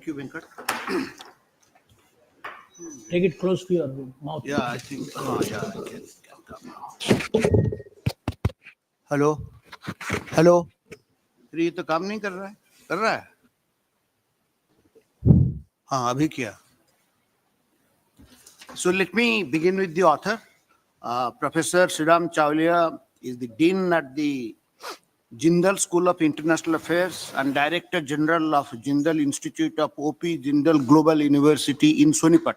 Thank you, Venkat. Take it close to your mouth. Yeah, I think. Yeah, I can come now. Hello hello ये तो काम नहीं कर रहा है हाँ अभी किया. So let me begin with the author. Professor Sriram Chawlia is the Dean at the Jindal School of International Affairs and Director General of Jindal Institute of OP Jindal Global University in Sonipat.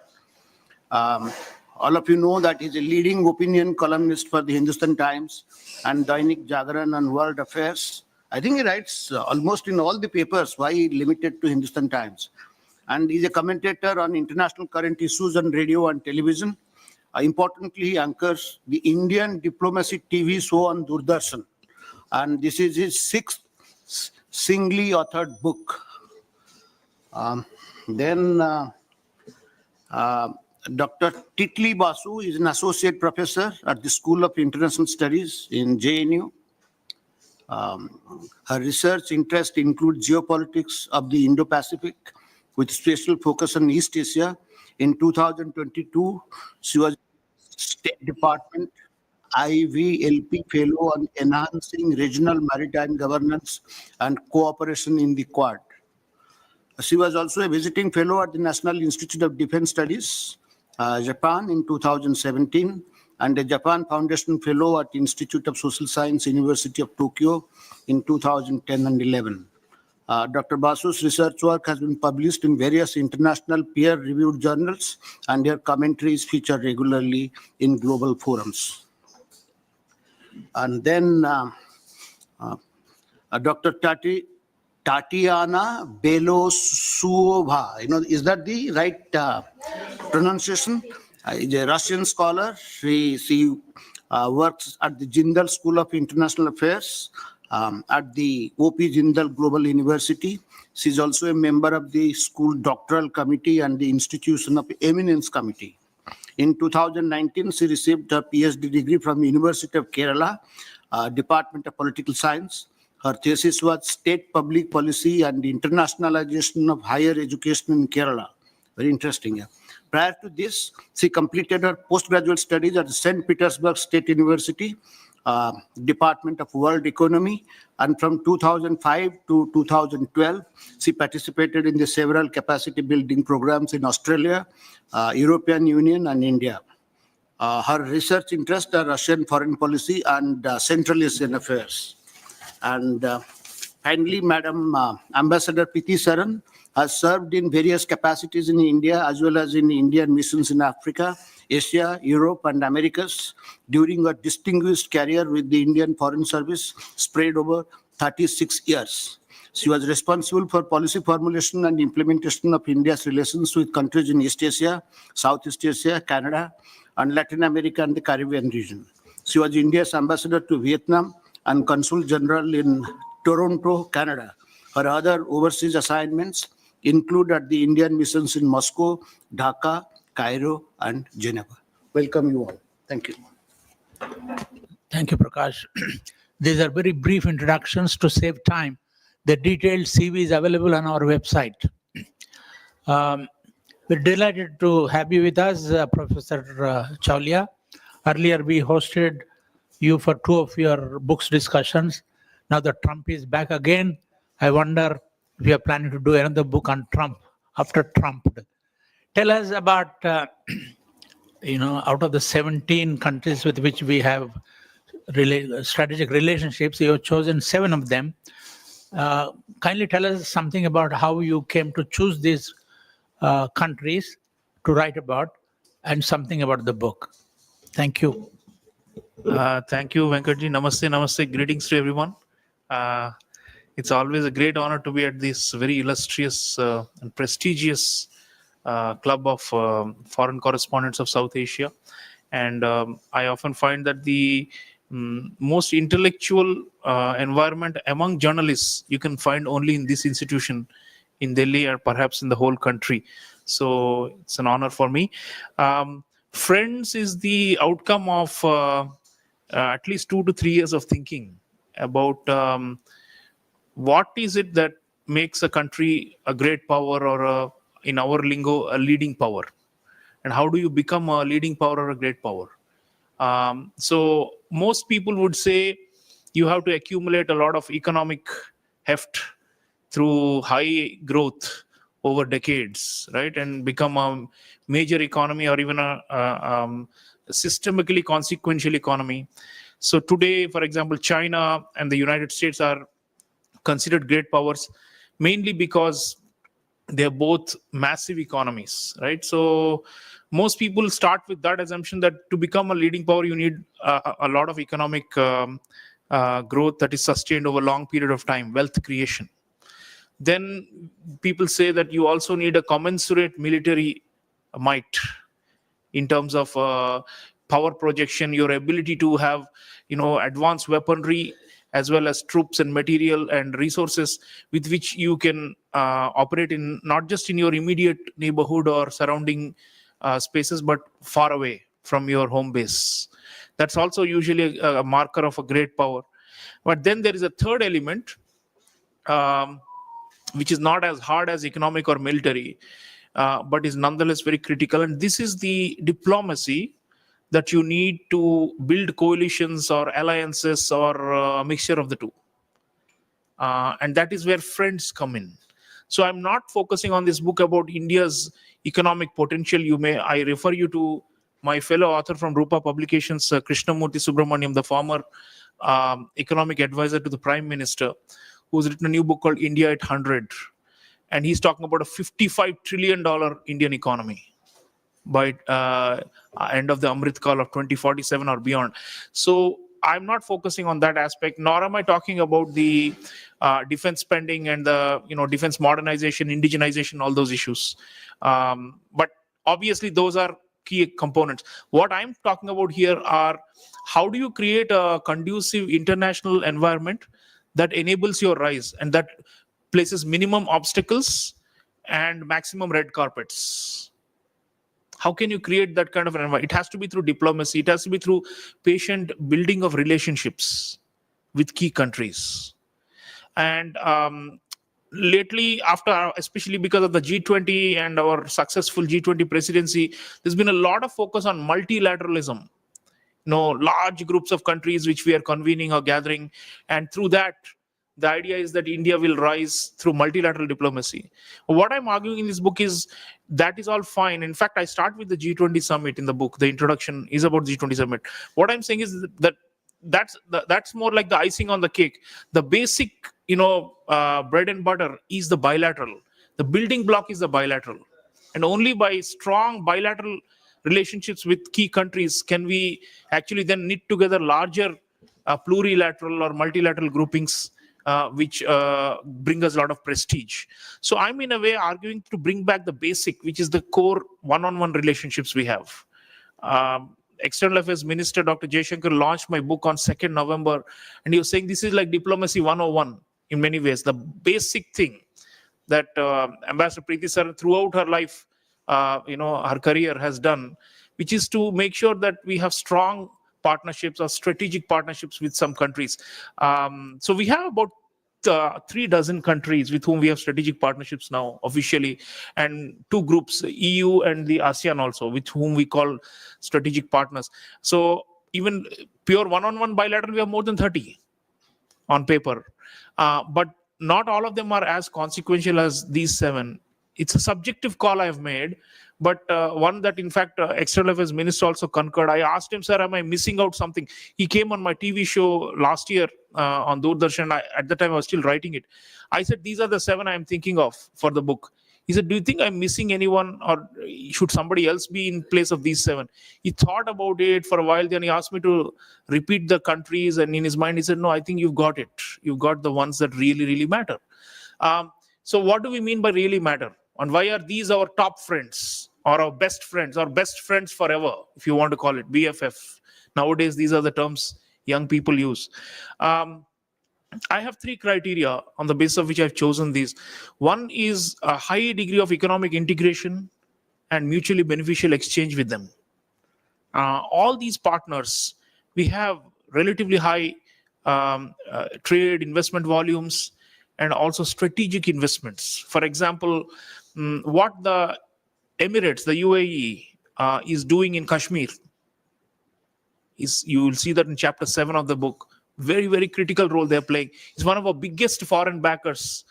All of you know that he's a leading opinion columnist for the Hindustan Times and Dainik Jagran and World Affairs. I think he writes almost in all the papers. Why limited to Hindustan Times? And he's a commentator on international current issues on radio and television. Importantly, he anchors the Indian Diplomacy TV show on Doordarshan. And this is his 6th singly authored book. Dr. Titly Basu is an associate professor at the School of International Studies in JNU. Her research interests include geopolitics of the Indo-Pacific with special focus on East Asia. In 2022, she was State Department IVLP Fellow on Enhancing Regional Maritime Governance and Cooperation in the Quad. She was also a visiting fellow at the National Institute of Defense Studies, Japan in 2017, and a Japan Foundation Fellow at Institute of Social Science, University of Tokyo in 2010 and 11. Dr. Basu's research work has been published in various international peer-reviewed journals, and her commentaries feature regularly in global forums. And then Dr. Tatiana Belousova, is that the right pronunciation? Is a Russian scholar. She works at the Jindal School of International Affairs at the OP Jindal Global University. She is also a member of the School Doctoral Committee and the Institution of Eminence Committee. In 2019, she received her PhD degree from University of Kerala, Department of Political Science. Her thesis was State Public Policy and Internationalization of Higher Education in Kerala. Very interesting. Yeah. Prior to this, she completed her postgraduate studies at St. Petersburg State University, Department of World Economy, and from 2005 to 2012, she participated in the several capacity building programs in Australia, European Union, and India. Her research interests are Russian foreign policy and Central Asian affairs. And finally, Madam Ambassador P.T. Saran has served in various capacities in India as well as in Indian missions in Africa, Asia, Europe, and Americas during a distinguished career with the Indian Foreign Service spread over 36 years. She was responsible for policy formulation and implementation of India's relations with countries in East Asia, Southeast Asia, Canada, and Latin America and the Caribbean region. She was India's ambassador to Vietnam and Consul General in Toronto, Canada. Her other overseas assignments include at the Indian missions in Moscow, Dhaka, Cairo, and Geneva. Welcome you all. Thank you. Thank you, Prakash. These are very brief introductions to save time. The detailed CV is available on our website. We're delighted to have you with us, Professor Chawlia. Earlier, we hosted you for 2 of your books discussions. Now that Trump is back again, I wonder if you are planning to do another book on Trump, after Trump. Tell us about, out of the 17 countries with which we have strategic relationships, you have chosen 7 of them. Kindly tell us something about how you came to choose these countries to write about and something about the book. Thank you. Thank you, Venkatji. Namaste, namaste. Greetings to everyone. It's always a great honor to be at this very illustrious and prestigious club of foreign correspondents of South Asia. And I often find that the most intellectual environment among journalists you can find only in this institution in Delhi or perhaps in the whole country. So it's an honor for me. Friends is the outcome of at least 2 to 3 years of thinking about what is it that makes a country a great power or in our lingo, a leading power? And how do you become a leading power or a great power? So most people would say you have to accumulate a lot of economic heft through high growth over decades, right? And become a major economy or even a systemically consequential economy. So today, for example, China and the United States are considered great powers mainly because they're both massive economies, right? So most people start with that assumption that to become a leading power, you need a lot of economic growth that is sustained over a long period of time, wealth creation. Then people say that you also need a commensurate military might in terms of power projection, your ability to have, advanced weaponry as well as troops and material and resources with which you can operate in not just in your immediate neighborhood or surrounding spaces, but far away from your home base. That's also usually a marker of a great power. But then there is a third element, which is not as hard as economic or military, but is nonetheless very critical. And this is the diplomacy that you need to build coalitions or alliances or a mixture of the two. And that is where friends come in. So I'm not focusing on this book about India's economic potential. I refer you to my fellow author from Rupa Publications, Krishnamurthy Subramaniam, the former economic advisor to the Prime Minister, who's written a new book called India at 100. And he's talking about a $55 trillion Indian economy by end of the Amrit Kal of 2047 or beyond. So I'm not focusing on that aspect, nor am I talking about the defense spending and the defense modernization, indigenization, all those issues. But obviously, those are key components. What I'm talking about here are how do you create a conducive international environment that enables your rise and that places minimum obstacles and maximum red carpets. How can you create that kind of an environment? It has to be through diplomacy. It has to be through patient building of relationships with key countries. And lately, especially because of the G20 and our successful G20 presidency, there's been a lot of focus on multilateralism. Large groups of countries which we are convening or gathering. And through that, the idea is that India will rise through multilateral diplomacy. What I'm arguing in this book is that is all fine. In fact, I start with the G20 summit in the book. The introduction is about G20 summit. What I'm saying is that that's more like the icing on the cake. The basic, bread and butter is the bilateral. The building block is the bilateral. And only by strong bilateral relationships with key countries can we actually then knit together larger plurilateral or multilateral groupings which bring us a lot of prestige. So I'm in a way arguing to bring back the basic, which is the core one-on-one relationships we have. External Affairs Minister Dr. Jaishankar launched my book on 2nd November, and he was saying this is like diplomacy 101 in many ways. The basic thing that Ambassador Preeti Saran throughout her life, her career has done, which is to make sure that we have strong partnerships or strategic partnerships with some countries. So we have about 36 countries with whom we have strategic partnerships now officially, and 2 groups, EU and the ASEAN also, with whom we call strategic partners. So even pure one-on-one bilateral, we have more than 30 on paper. But not all of them are as consequential as these 7. It's a subjective call I've made, but one that, in fact, External Affairs Minister also concurred. I asked him, sir, am I missing out something? He came on my TV show last year on Doordarshan. At the time, I was still writing it. I said, these are the 7 I'm thinking of for the book. He said, do you think I'm missing anyone, or should somebody else be in place of these 7? He thought about it for a while. Then he asked me to repeat the countries. And in his mind, he said, no, I think you've got it. You've got the ones that really, really matter. So what do we mean by really matter? And why are these our top friends or our best friends forever, if you want to call it BFF? Nowadays, these are the terms young people use. I have 3 criteria on the basis of which I've chosen these. One is a high degree of economic integration and mutually beneficial exchange with them. All these partners, we have relatively high trade, investment volumes, and also strategic investments. For example, what the Emirates, the UAE, is doing in Kashmir, you will see that in chapter 7 of the book. Very, very critical role they're playing. It's one of our biggest foreign backers,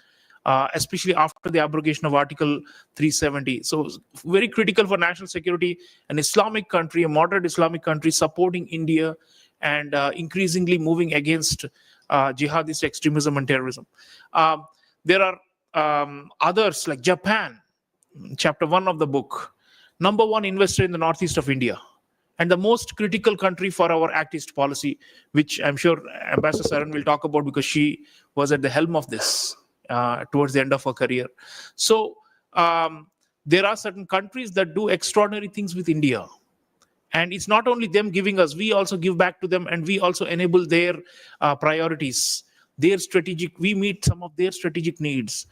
especially after the abrogation of Article 370. So very critical for national security. An Islamic country, a moderate Islamic country, supporting India and increasingly moving against jihadist extremism and terrorism. There are others like Japan, chapter 1 of the book, number one investor in the northeast of India, and the most critical country for our Act East policy, which I'm sure Ambassador Saran will talk about because she was at the helm of this towards the end of her career. So there are certain countries that do extraordinary things with India. And it's not only them giving us, we also give back to them, and we also enable their priorities, their strategic, we meet some of their strategic needs,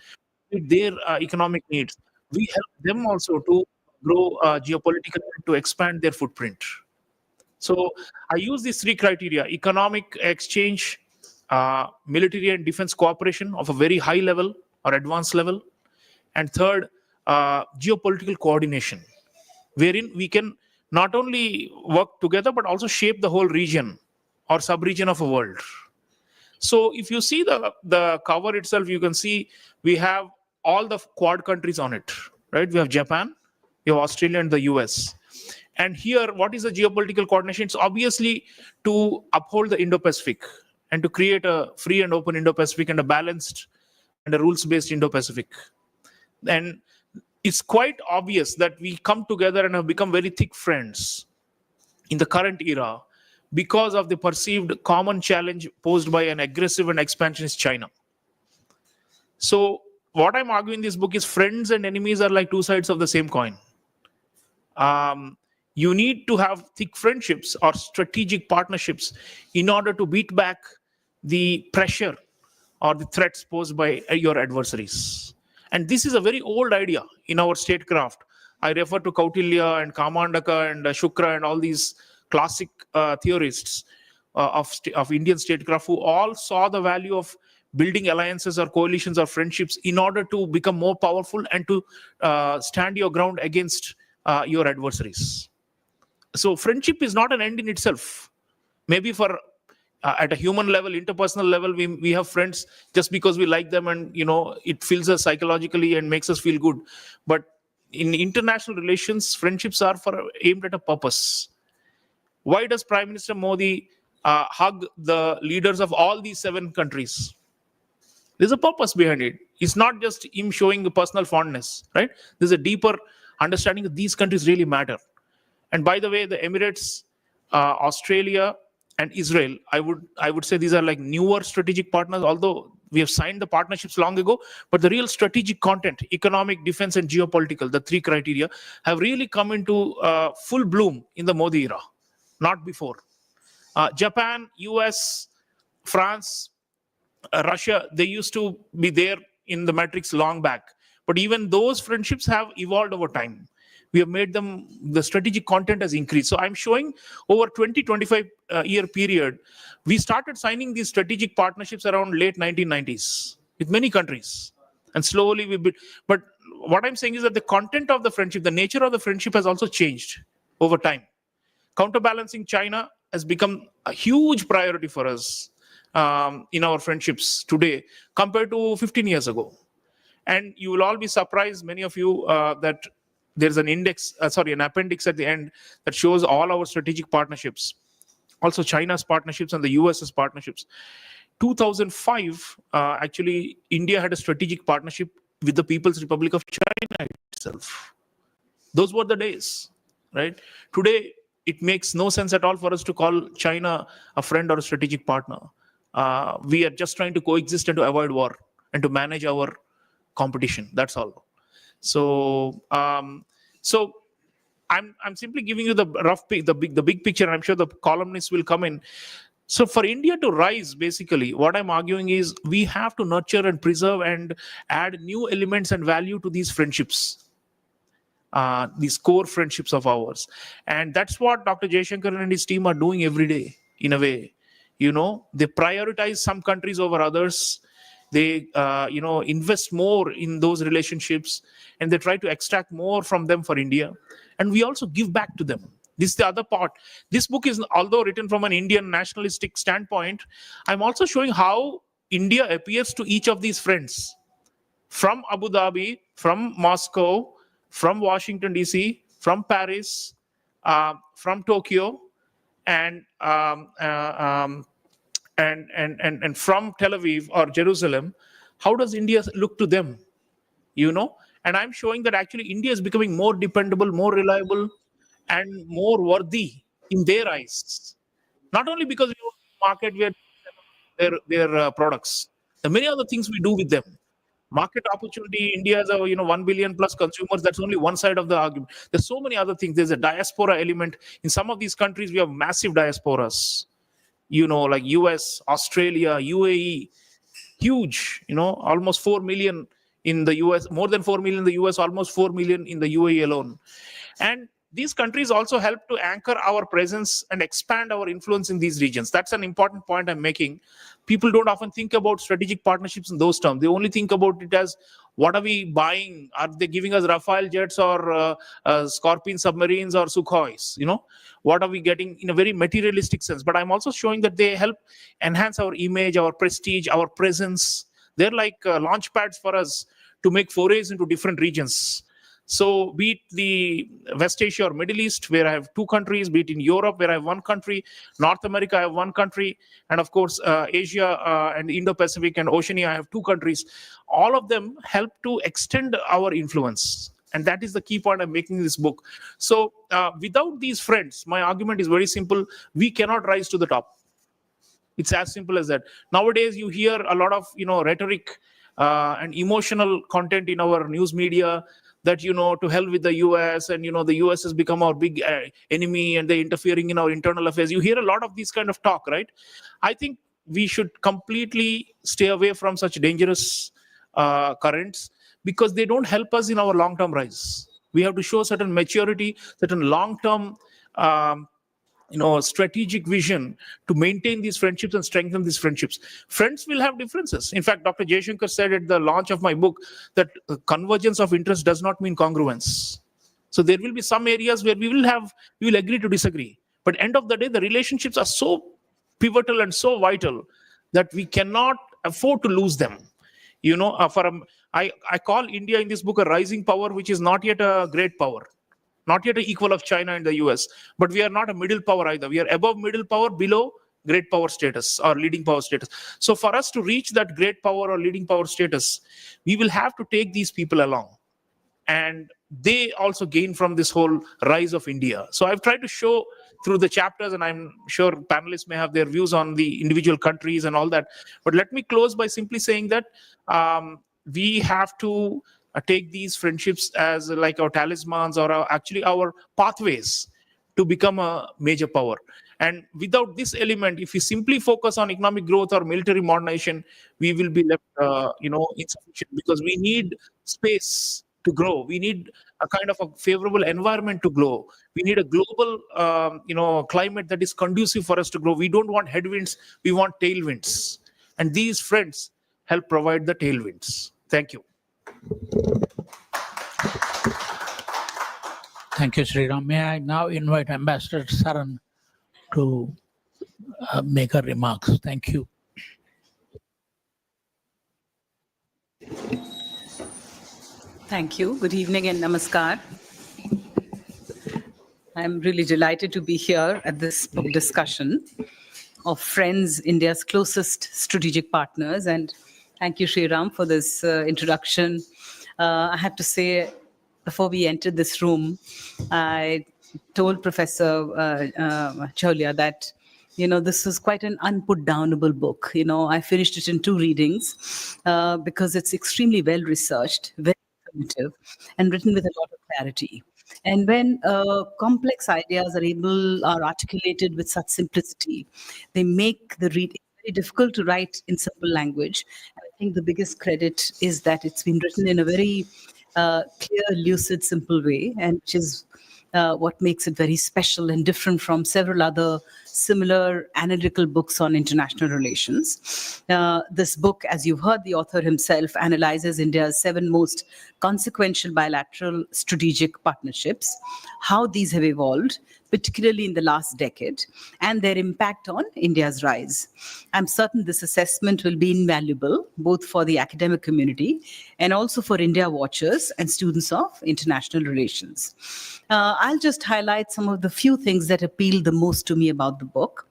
their economic needs. We help them also to grow geopolitically and to expand their footprint. So I use these three criteria: economic exchange, military and defense cooperation of a very high level or advanced level, and third, geopolitical coordination, wherein we can not only work together but also shape the whole region or sub-region of a world. So if you see the cover itself, you can see we have all the Quad countries on it, right? We have Japan, we have Australia, and the US. And here, what is the geopolitical coordination? It's obviously to uphold the Indo-Pacific and to create a free and open Indo-Pacific and a balanced and a rules-based Indo-Pacific. And it's quite obvious that we come together and have become very thick friends in the current era because of the perceived common challenge posed by an aggressive and expansionist China. So what I'm arguing in this book is friends and enemies are like two sides of the same coin. You need to have thick friendships or strategic partnerships in order to beat back the pressure or the threats posed by your adversaries. And this is a very old idea in our statecraft. I refer to Kautilya and Kamandaka and Shukra and all these classic theorists of Indian statecraft who all saw the value of building alliances or coalitions or friendships in order to become more powerful and to stand your ground against your adversaries. So friendship is not an end in itself. Maybe for at a human level, interpersonal level, we have friends just because we like them and it fills us psychologically and makes us feel good. But in international relations, friendships are aimed at a purpose. Why does Prime Minister Modi hug the leaders of all these 7 countries? There's a purpose behind it. It's not just him showing a personal fondness, right? There's a deeper understanding that these countries really matter. And by the way, the Emirates, Australia, and Israel, I would say these are like newer strategic partners, although we have signed the partnerships long ago, but the real strategic content, economic, defense, and geopolitical, the 3 criteria, have really come into full bloom in the Modi era, not before. Japan, US, France, Russia, they used to be there in the matrix long back. But even those friendships have evolved over time. We have made them, the strategic content has increased. So I'm showing over 20-25 year period, we started signing these strategic partnerships around late 1990s with many countries. And slowly we built. But what I'm saying is that the content of the friendship, the nature of the friendship has also changed over time. Counterbalancing China has become a huge priority for us in our friendships today compared to 15 years ago. And you will all be surprised, many of you, that there's an appendix at the end that shows all our strategic partnerships. Also China's partnerships and the US's partnerships. 2005, actually, India had a strategic partnership with the People's Republic of China itself. Those were the days, right? Today, it makes no sense at all for us to call China a friend or a strategic partner. We are just trying to coexist and to avoid war and to manage our competition. That's all. So, I'm simply giving you the rough, the big picture. I'm sure the columnists will come in. So, for India to rise, basically, what I'm arguing is we have to nurture and preserve and add new elements and value to these friendships, these core friendships of ours, and that's what Dr. Jaishankar and his team are doing every day. In a way, they prioritize some countries over others. They invest more in those relationships, and they try to extract more from them for India, and we also give back to them. This is the other part. This book is, although written from an Indian nationalistic standpoint, I'm also showing how India appears to each of these friends, from Abu Dhabi, from Moscow, from Washington DC, from Paris, from Tokyo, and and from Tel Aviv or Jerusalem. How does India look to them? And I'm showing that actually India is becoming more dependable, more reliable, and more worthy in their eyes. Not only because we market their products, there are many other things we do with them. Market opportunity. India has 1 billion plus consumers. That's only one side of the argument. There's so many other things. There's a diaspora element. In some of these countries, we have massive diasporas. Like US, Australia, UAE, huge. Almost 4 million in the US, more than 4 million in the US, almost 4 million in the UAE alone. And these countries also help to anchor our presence and expand our influence in these regions. That's an important point I'm making. People don't often think about strategic partnerships in those terms. They only think about it as, what are we buying? Are they giving us Rafale jets or Scorpion submarines or Sukhois? What are we getting in a very materialistic sense? But I'm also showing that they help enhance our image, our prestige, our presence. They're like launch pads for us to make forays into different regions. So be it the West Asia or Middle East, where I have 2 countries, be it in Europe, where I have 1 country, North America, I have 1 country, and of course, Asia and Indo-Pacific and Oceania, I have 2 countries. All of them help to extend our influence. And that is the key point I'm making in this book. So without these friends, my argument is very simple. We cannot rise to the top. It's as simple as that. Nowadays, you hear a lot of rhetoric and emotional content in our news media, that to hell with the US, and the US has become our big enemy, and they're interfering in our internal affairs. You hear a lot of these kind of talk, right? I think we should completely stay away from such dangerous currents, because they don't help us in our long-term rise. We have to show certain maturity, certain long-term strategic vision to maintain these friendships and strengthen these friendships. Friends will have differences. In fact, Dr. Jaishankar said at the launch of my book that convergence of interest does not mean congruence. So there will be some areas where we will agree to disagree. But end of the day, the relationships are so pivotal and so vital that we cannot afford to lose them. I call India in this book a rising power, which is not yet a great power. Not yet an equal of China and the US, but we are not a middle power either. We are above middle power, below great power status or leading power status. So for us to reach that great power or leading power status, we will have to take these people along. And they also gain from this whole rise of India. So I've tried to show through the chapters, and I'm sure panelists may have their views on the individual countries and all that. But let me close by simply saying that we have to take these friendships as like our talismans, or actually our pathways to become a major power. And without this element, if we simply focus on economic growth or military modernization, we will be left insufficient, because we need space to grow. We need a kind of a favorable environment to grow. We need a global climate that is conducive for us to grow. We don't want headwinds, we want tailwinds. And these friends help provide the tailwinds. Thank you. Thank you, Sriram. May I now invite Ambassador Saran to make her remarks. Thank you. Thank you. Good evening and namaskar. I'm really delighted to be here at this book discussion of Friends, India's closest strategic partners. And thank you, Sriram, for this introduction. I have to say, before we entered this room, I told Professor Chaulia that, this was quite an unput-downable book. I finished it in 2 readings because it's extremely well-researched, very informative, and written with a lot of clarity. And when complex ideas are articulated with such simplicity, they make the reading very difficult to write in simple language. And I think the biggest credit is that it's been written in a very clear, lucid, simple way, and which is what makes it very special and different from several other similar analytical books on international relations. This book, as you've heard, the author himself analyzes India's 7 most consequential bilateral strategic partnerships, how these have evolved, particularly in the last decade, and their impact on India's rise. I'm certain this assessment will be invaluable, both for the academic community and also for India watchers and students of international relations. I'll just highlight some of the few things that appeal the most to me about the book.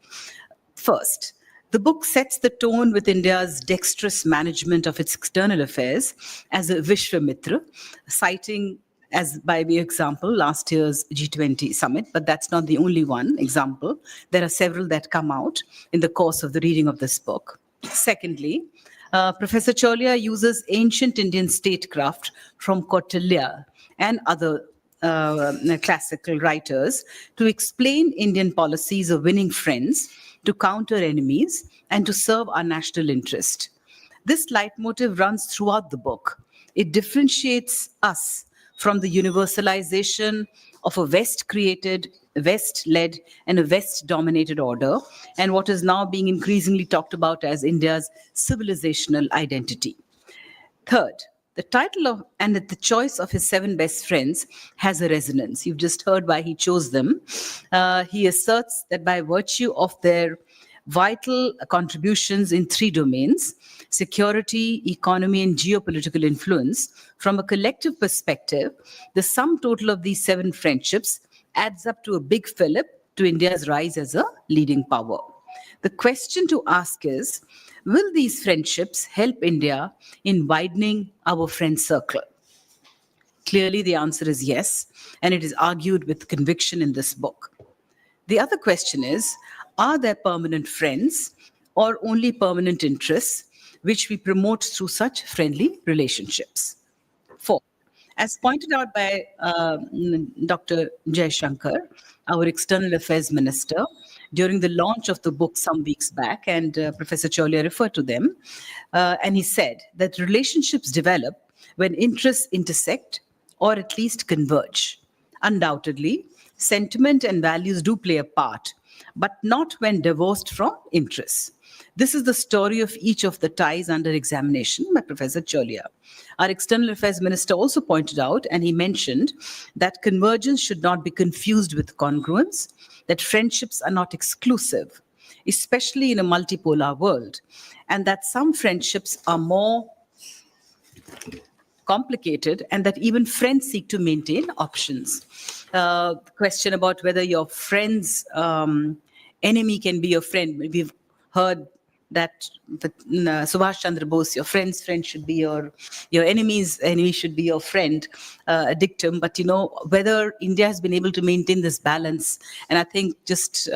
First, the book sets the tone with India's dexterous management of its external affairs as a Vishwamitra, citing as by way of example, last year's G20 summit, but that's not the only one example. There are several that come out in the course of the reading of this book. Secondly, Professor Chaulia uses ancient Indian statecraft from Kautilya and other classical writers to explain Indian policies of winning friends, to counter enemies, and to serve our national interest. This leitmotif runs throughout the book. It differentiates us from the universalization of a West-created, West-led, and a West-dominated order, and what is now being increasingly talked about as India's civilizational identity. Third, the title of and the choice of his 7 best friends has a resonance. You've just heard why he chose them. He asserts that by virtue of their vital contributions in 3 domains, security, economy, and geopolitical influence, from a collective perspective, the sum total of these 7 friendships adds up to a big fillip to India's rise as a leading power. The question to ask is, will these friendships help India in widening our friend circle? Clearly, the answer is yes, and it is argued with conviction in this book. The other question is, are there permanent friends or only permanent interests which we promote through such friendly relationships? 4. As pointed out by Dr. Jaishankar, our External Affairs Minister, during the launch of the book some weeks back, and Professor Chaulia referred to them, and he said that relationships develop when interests intersect or at least converge. Undoubtedly, sentiment and values do play a part, but not when divorced from interests. This is the story of each of the ties under examination by Professor Chaulia. Our External Affairs Minister also pointed out, and he mentioned, that convergence should not be confused with congruence, that friendships are not exclusive, especially in a multipolar world, and that some friendships are more complicated and that even friends seek to maintain options. The question about whether your friend's enemy can be your friend. We've heard that Subhash Chandra Bose, your friend's friend should be your enemy's enemy should be your friend, a dictum. But, whether India has been able to maintain this balance, and I think just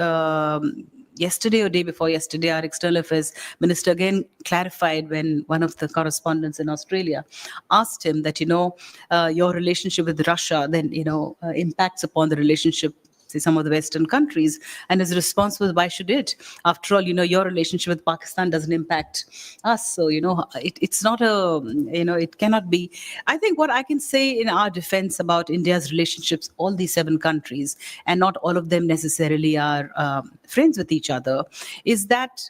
yesterday or day before yesterday, our External Affairs Minister again clarified when one of the correspondents in Australia asked him that, your relationship with Russia then, impacts upon the relationship, say, some of the Western countries. And his response was, why should it? After all, your relationship with Pakistan doesn't impact us. So, it's not it cannot be. I think what I can say in our defense about India's relationships, all these 7 countries, and not all of them necessarily are friends with each other, is that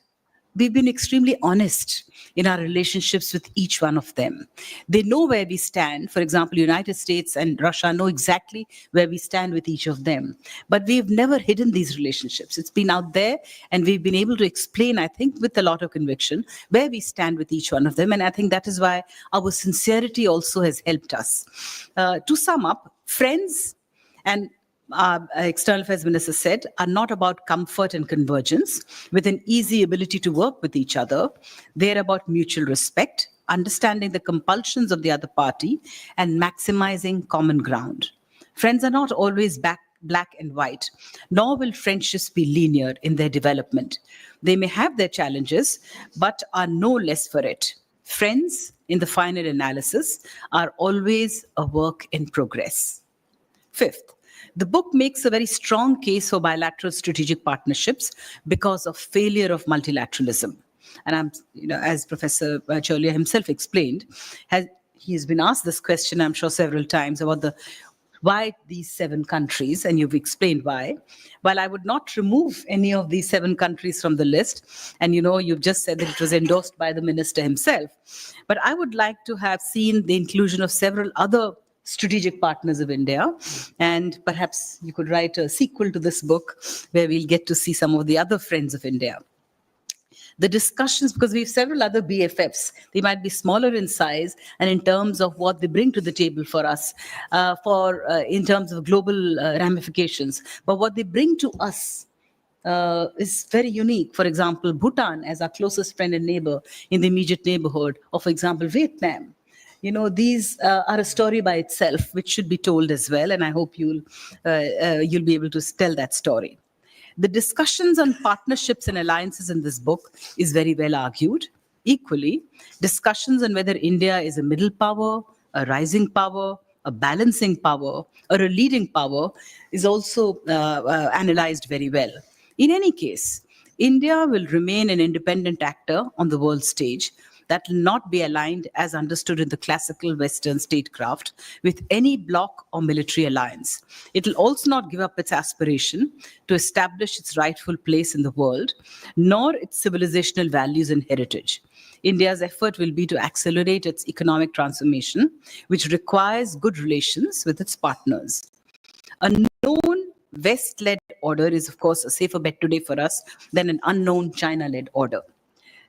we've been extremely honest in our relationships with each one of them. They know where we stand. For example, United States and Russia know exactly where we stand with each of them. But we've never hidden these relationships. It's been out there, and we've been able to explain, I think, with a lot of conviction, where we stand with each one of them. And I think that is why our sincerity also has helped us. To sum up, friends and our External Affairs Minister said, are not about comfort and convergence with an easy ability to work with each other. They're about mutual respect, understanding the compulsions of the other party, and maximizing common ground. Friends are not always black and white, nor will friendships be linear in their development. They may have their challenges, but are no less for it. Friends, in the final analysis, are always a work in progress. 5th, the book makes a very strong case for bilateral strategic partnerships because of failure of multilateralism. And as Professor Chaulia himself explained, he has been asked this question, I'm sure, several times about Why these 7 countries? And you've explained why. While I would not remove any of these 7 countries from the list, and you've just said that it was endorsed by the minister himself, but I would like to have seen the inclusion of several other strategic partners of India. And perhaps you could write a sequel to this book where we'll get to see some of the other friends of India. The discussions, because we have several other BFFs, they might be smaller in size and in terms of what they bring to the table for us, in terms of global ramifications. But what they bring to us is very unique. For example, Bhutan as our closest friend and neighbor in the immediate neighborhood, or for example, Vietnam. These are a story by itself, which should be told as well. And I hope you'll be able to tell that story. The discussions on partnerships and alliances in this book is very well argued. Equally, discussions on whether India is a middle power, a rising power, a balancing power, or a leading power is also analyzed very well. In any case, India will remain an independent actor on the world stage that will not be aligned, as understood in the classical Western statecraft, with any bloc or military alliance. It will also not give up its aspiration to establish its rightful place in the world, nor its civilizational values and heritage. India's effort will be to accelerate its economic transformation, which requires good relations with its partners. A known West-led order is, of course, a safer bet today for us than an unknown China-led order.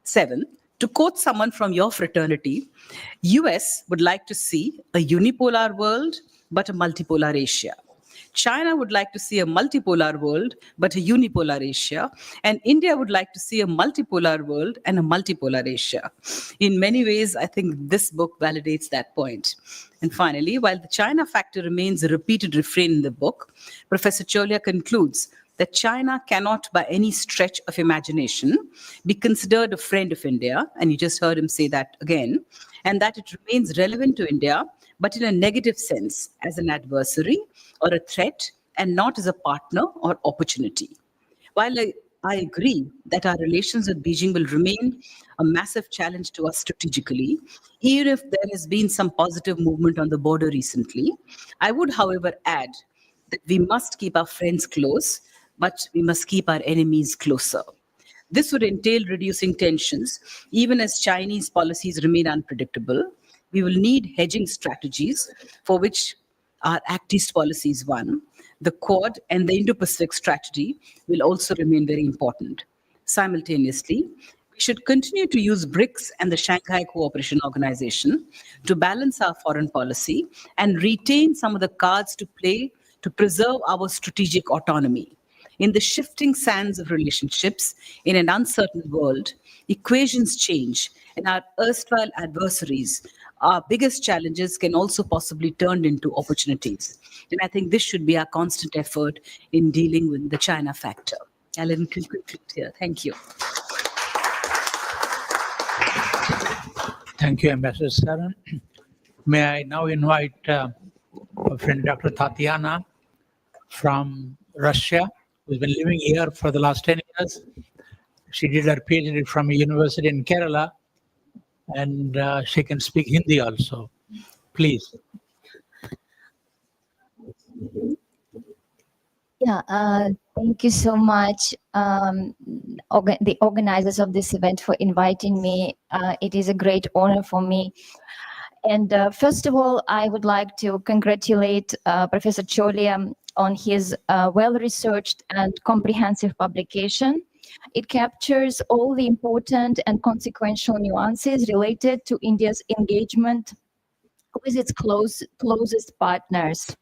7, to quote someone from your fraternity, US would like to see a unipolar world, but a multipolar Asia. China would like to see a multipolar world, but a unipolar Asia. And India would like to see a multipolar world and a multipolar Asia. In many ways, I think this book validates that point. And finally, while the China factor remains a repeated refrain in the book, Professor Cholia concludes that China cannot, by any stretch of imagination, be considered a friend of India, and you just heard him say that again, and that it remains relevant to India, but in a negative sense, as an adversary or a threat, and not as a partner or opportunity. While I agree that our relations with Beijing will remain a massive challenge to us strategically, even if there has been some positive movement on the border recently, I would, however, add that we must keep our friends close, but we must keep our enemies closer. This would entail reducing tensions, even as Chinese policies remain unpredictable. We will need hedging strategies, for which our Act East policy is one. The Quad and the Indo-Pacific strategy will also remain very important. Simultaneously, we should continue to use BRICS and the Shanghai Cooperation Organization to balance our foreign policy and retain some of the cards to play to preserve our strategic autonomy. In the shifting sands of relationships, in an uncertain world, equations change, and our erstwhile adversaries, our biggest challenges, can also possibly turn into opportunities. And I think this should be our constant effort in dealing with the China factor. Alan, conclude here. Thank you. Thank you, Ambassador Saran. May I now invite our friend Dr. Tatiana from Russia, who's been living here for the last 10 years. She did her PhD from a university in Kerala, and she can speak Hindi also. Please. Yeah, thank you so much, the organizers of this event, for inviting me. It is a great honor for me. And first of all, I would like to congratulate Professor Cholia on his well-researched and comprehensive publication. It captures all the important and consequential nuances related to India's engagement with its closest partners.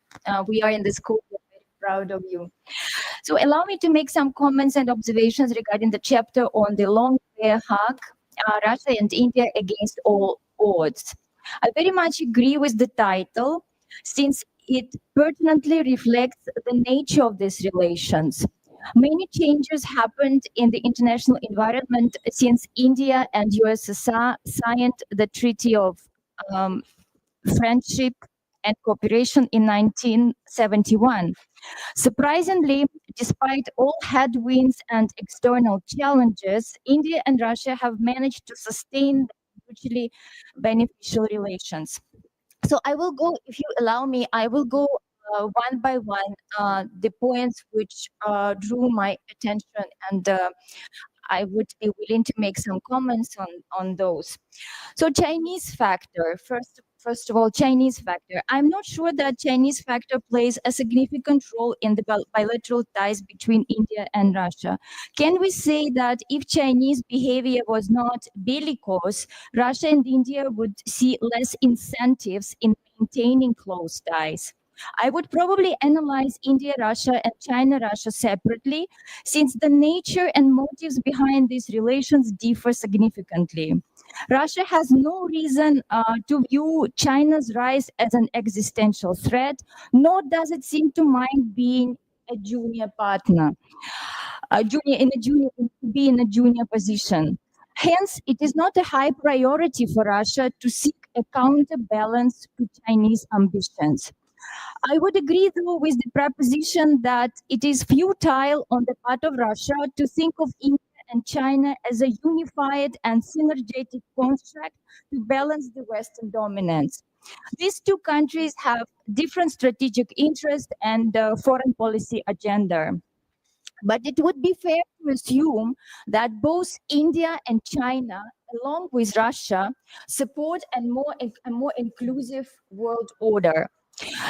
We are in the school, we're very proud of you. So allow me to make some comments and observations regarding the chapter on the long bear hug, Russia and India against all odds. I very much agree with the title, since it pertinently reflects the nature of these relations. Many changes happened in the international environment since India and USSR signed the Treaty of Friendship and Cooperation in 1971. Surprisingly, despite all headwinds and external challenges, India and Russia have managed to sustain mutually beneficial relations. So I will go, if you allow me, I will go one by one the points which drew my attention, and I would be willing to make some comments on those. So Chinese factor, first of all, Chinese factor. I'm not sure that Chinese factor plays a significant role in the bilateral ties between India and Russia. Can we say that if Chinese behavior was not bellicose, Russia and India would see less incentives in maintaining close ties? I would probably analyze India, Russia, and China, Russia separately, since the nature and motives behind these relations differ significantly. Russia has no reason to view China's rise as an existential threat, nor does it seem to mind being a junior partner, to be in a junior position. Hence, it is not a high priority for Russia to seek a counterbalance to Chinese ambitions. I would agree, though, with the proposition that it is futile on the part of Russia to think of India and China as a unified and synergetic construct to balance the Western dominance. These two countries have different strategic interests and foreign policy agenda. But it would be fair to assume that both India and China, along with Russia, support a more inclusive world order.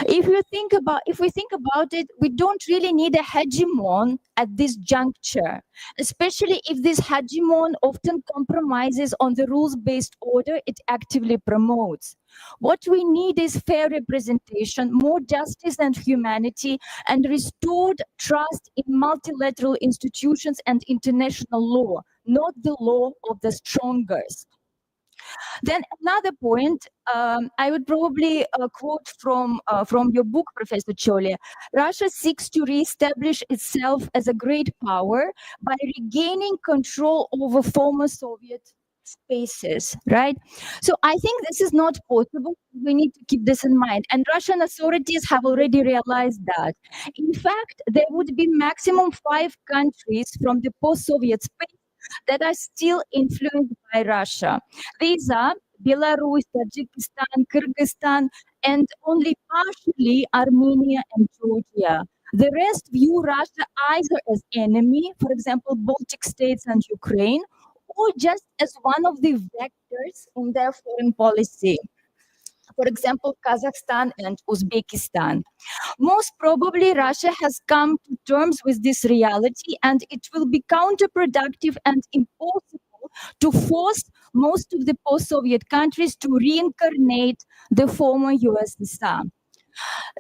If we think about it, we don't really need a hegemon at this juncture, especially if this hegemon often compromises on the rules-based order it actively promotes. What we need is fair representation, more justice and humanity, and restored trust in multilateral institutions and international law, not the law of the strongest. Then another point, I would probably quote from your book, Professor Cholia. Russia seeks to reestablish itself as a great power by regaining control over former Soviet spaces, right? So I think this is not possible. We need to keep this in mind. And Russian authorities have already realized that. In fact, there would be maximum 5 countries from the post-Soviet space that are still influenced by Russia. These are Belarus, Tajikistan, Kyrgyzstan, and only partially Armenia and Georgia. The rest view Russia either as enemy, for example, Baltic states and Ukraine, or just as one of the vectors in their foreign policy. For example, Kazakhstan and Uzbekistan. Most probably, Russia has come to terms with this reality, and it will be counterproductive and impossible to force most of the post-Soviet countries to reincarnate the former USSR.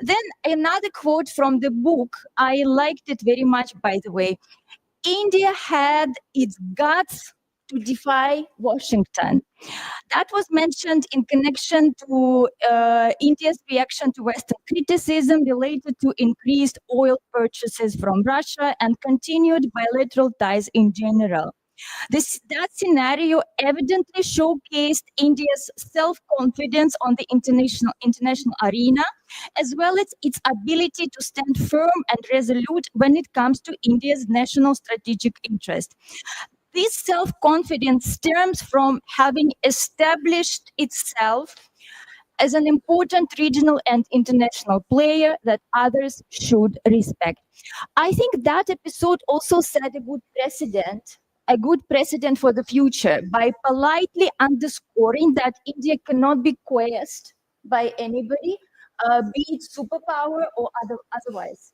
Then another quote from the book, I liked it very much, by the way. India had its guts to defy Washington. That was mentioned in connection to India's reaction to Western criticism related to increased oil purchases from Russia and continued bilateral ties in general. That scenario evidently showcased India's self-confidence on the international arena, as well as its ability to stand firm and resolute when it comes to India's national strategic interest. This self-confidence stems from having established itself as an important regional and international player that others should respect. I think that episode also set a good precedent for the future by politely underscoring that India cannot be coerced by anybody, be it superpower or otherwise.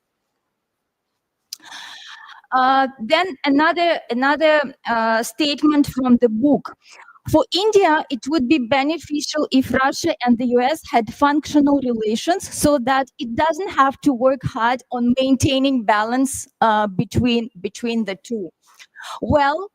Then another statement from the book. For India, it would be beneficial if Russia and the US had functional relations so that it doesn't have to work hard on maintaining balance between the two. Well,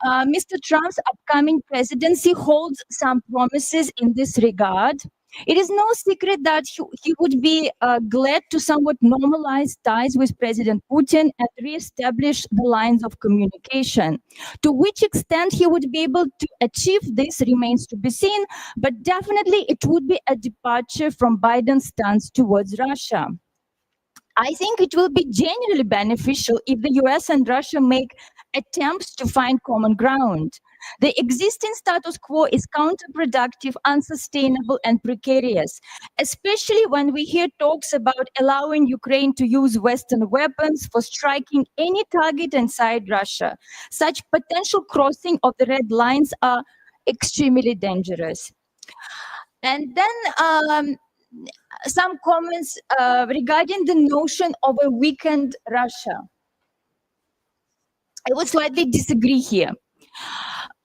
Mr. Trump's upcoming presidency holds some promises in this regard. It is no secret that he would be glad to somewhat normalize ties with President Putin and reestablish the lines of communication. To which extent he would be able to achieve this remains to be seen, but definitely it would be a departure from Biden's stance towards Russia. I think it will be genuinely beneficial if the US and Russia make attempts to find common ground. The existing status quo is counterproductive, unsustainable, and precarious, especially when we hear talks about allowing Ukraine to use Western weapons for striking any target inside Russia. Such potential crossing of the red lines are extremely dangerous. And then some comments regarding the notion of a weakened Russia. I would slightly disagree here.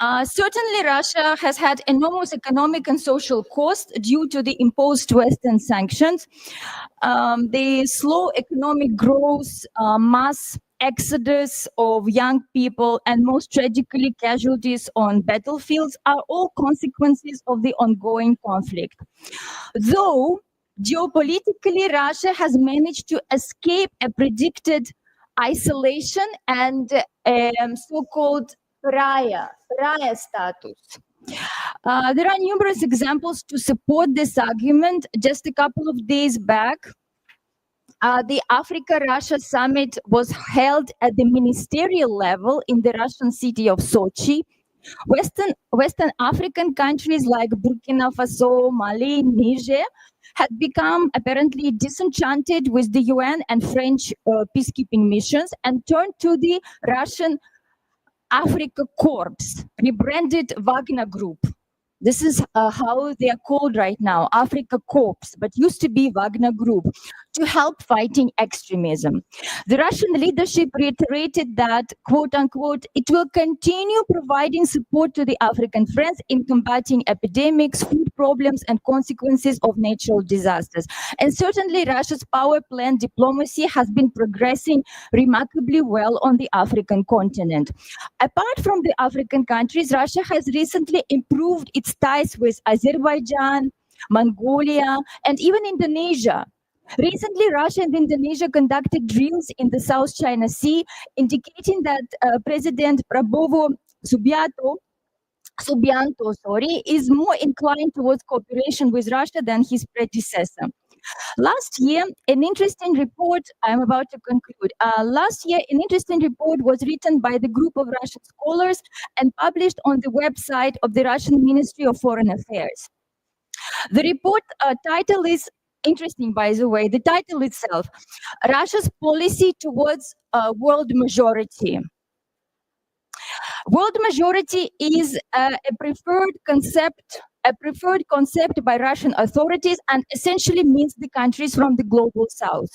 Certainly, Russia has had enormous economic and social cost due to the imposed Western sanctions. The slow economic growth, mass exodus of young people, and most tragically, casualties on battlefields are all consequences of the ongoing conflict. Though geopolitically, Russia has managed to escape a predicted isolation and so-called pariah status. There are numerous examples to support this argument. Just a couple of days back, the Africa-Russia summit was held at the ministerial level in the Russian city of Sochi. Western African countries like Burkina Faso, Mali, Niger had become apparently disenchanted with the UN and French peacekeeping missions and turned to the Russian Africa Corps, rebranded Wagner Group. This is how they are called right now, Africa Corps, but used to be Wagner Group, to help fighting extremism. The Russian leadership reiterated that, quote unquote, it will continue providing support to the African friends in combating epidemics, food problems, and consequences of natural disasters. And certainly Russia's power plant diplomacy has been progressing remarkably well on the African continent. Apart from the African countries, Russia has recently improved its ties with Azerbaijan, Mongolia, and even Indonesia. Recently, Russia and Indonesia conducted drills in the South China Sea, indicating that President Prabowo Subianto is more inclined towards cooperation with Russia than his predecessor. Last year, an interesting report, I'm about to conclude. Last year, an interesting report was written by the group of Russian scholars and published on the website of the Russian Ministry of Foreign Affairs. The report title is interesting, by the way. The title itself, Russia's Policy Towards World Majority. World majority is a preferred concept by Russian authorities and essentially means the countries from the global south.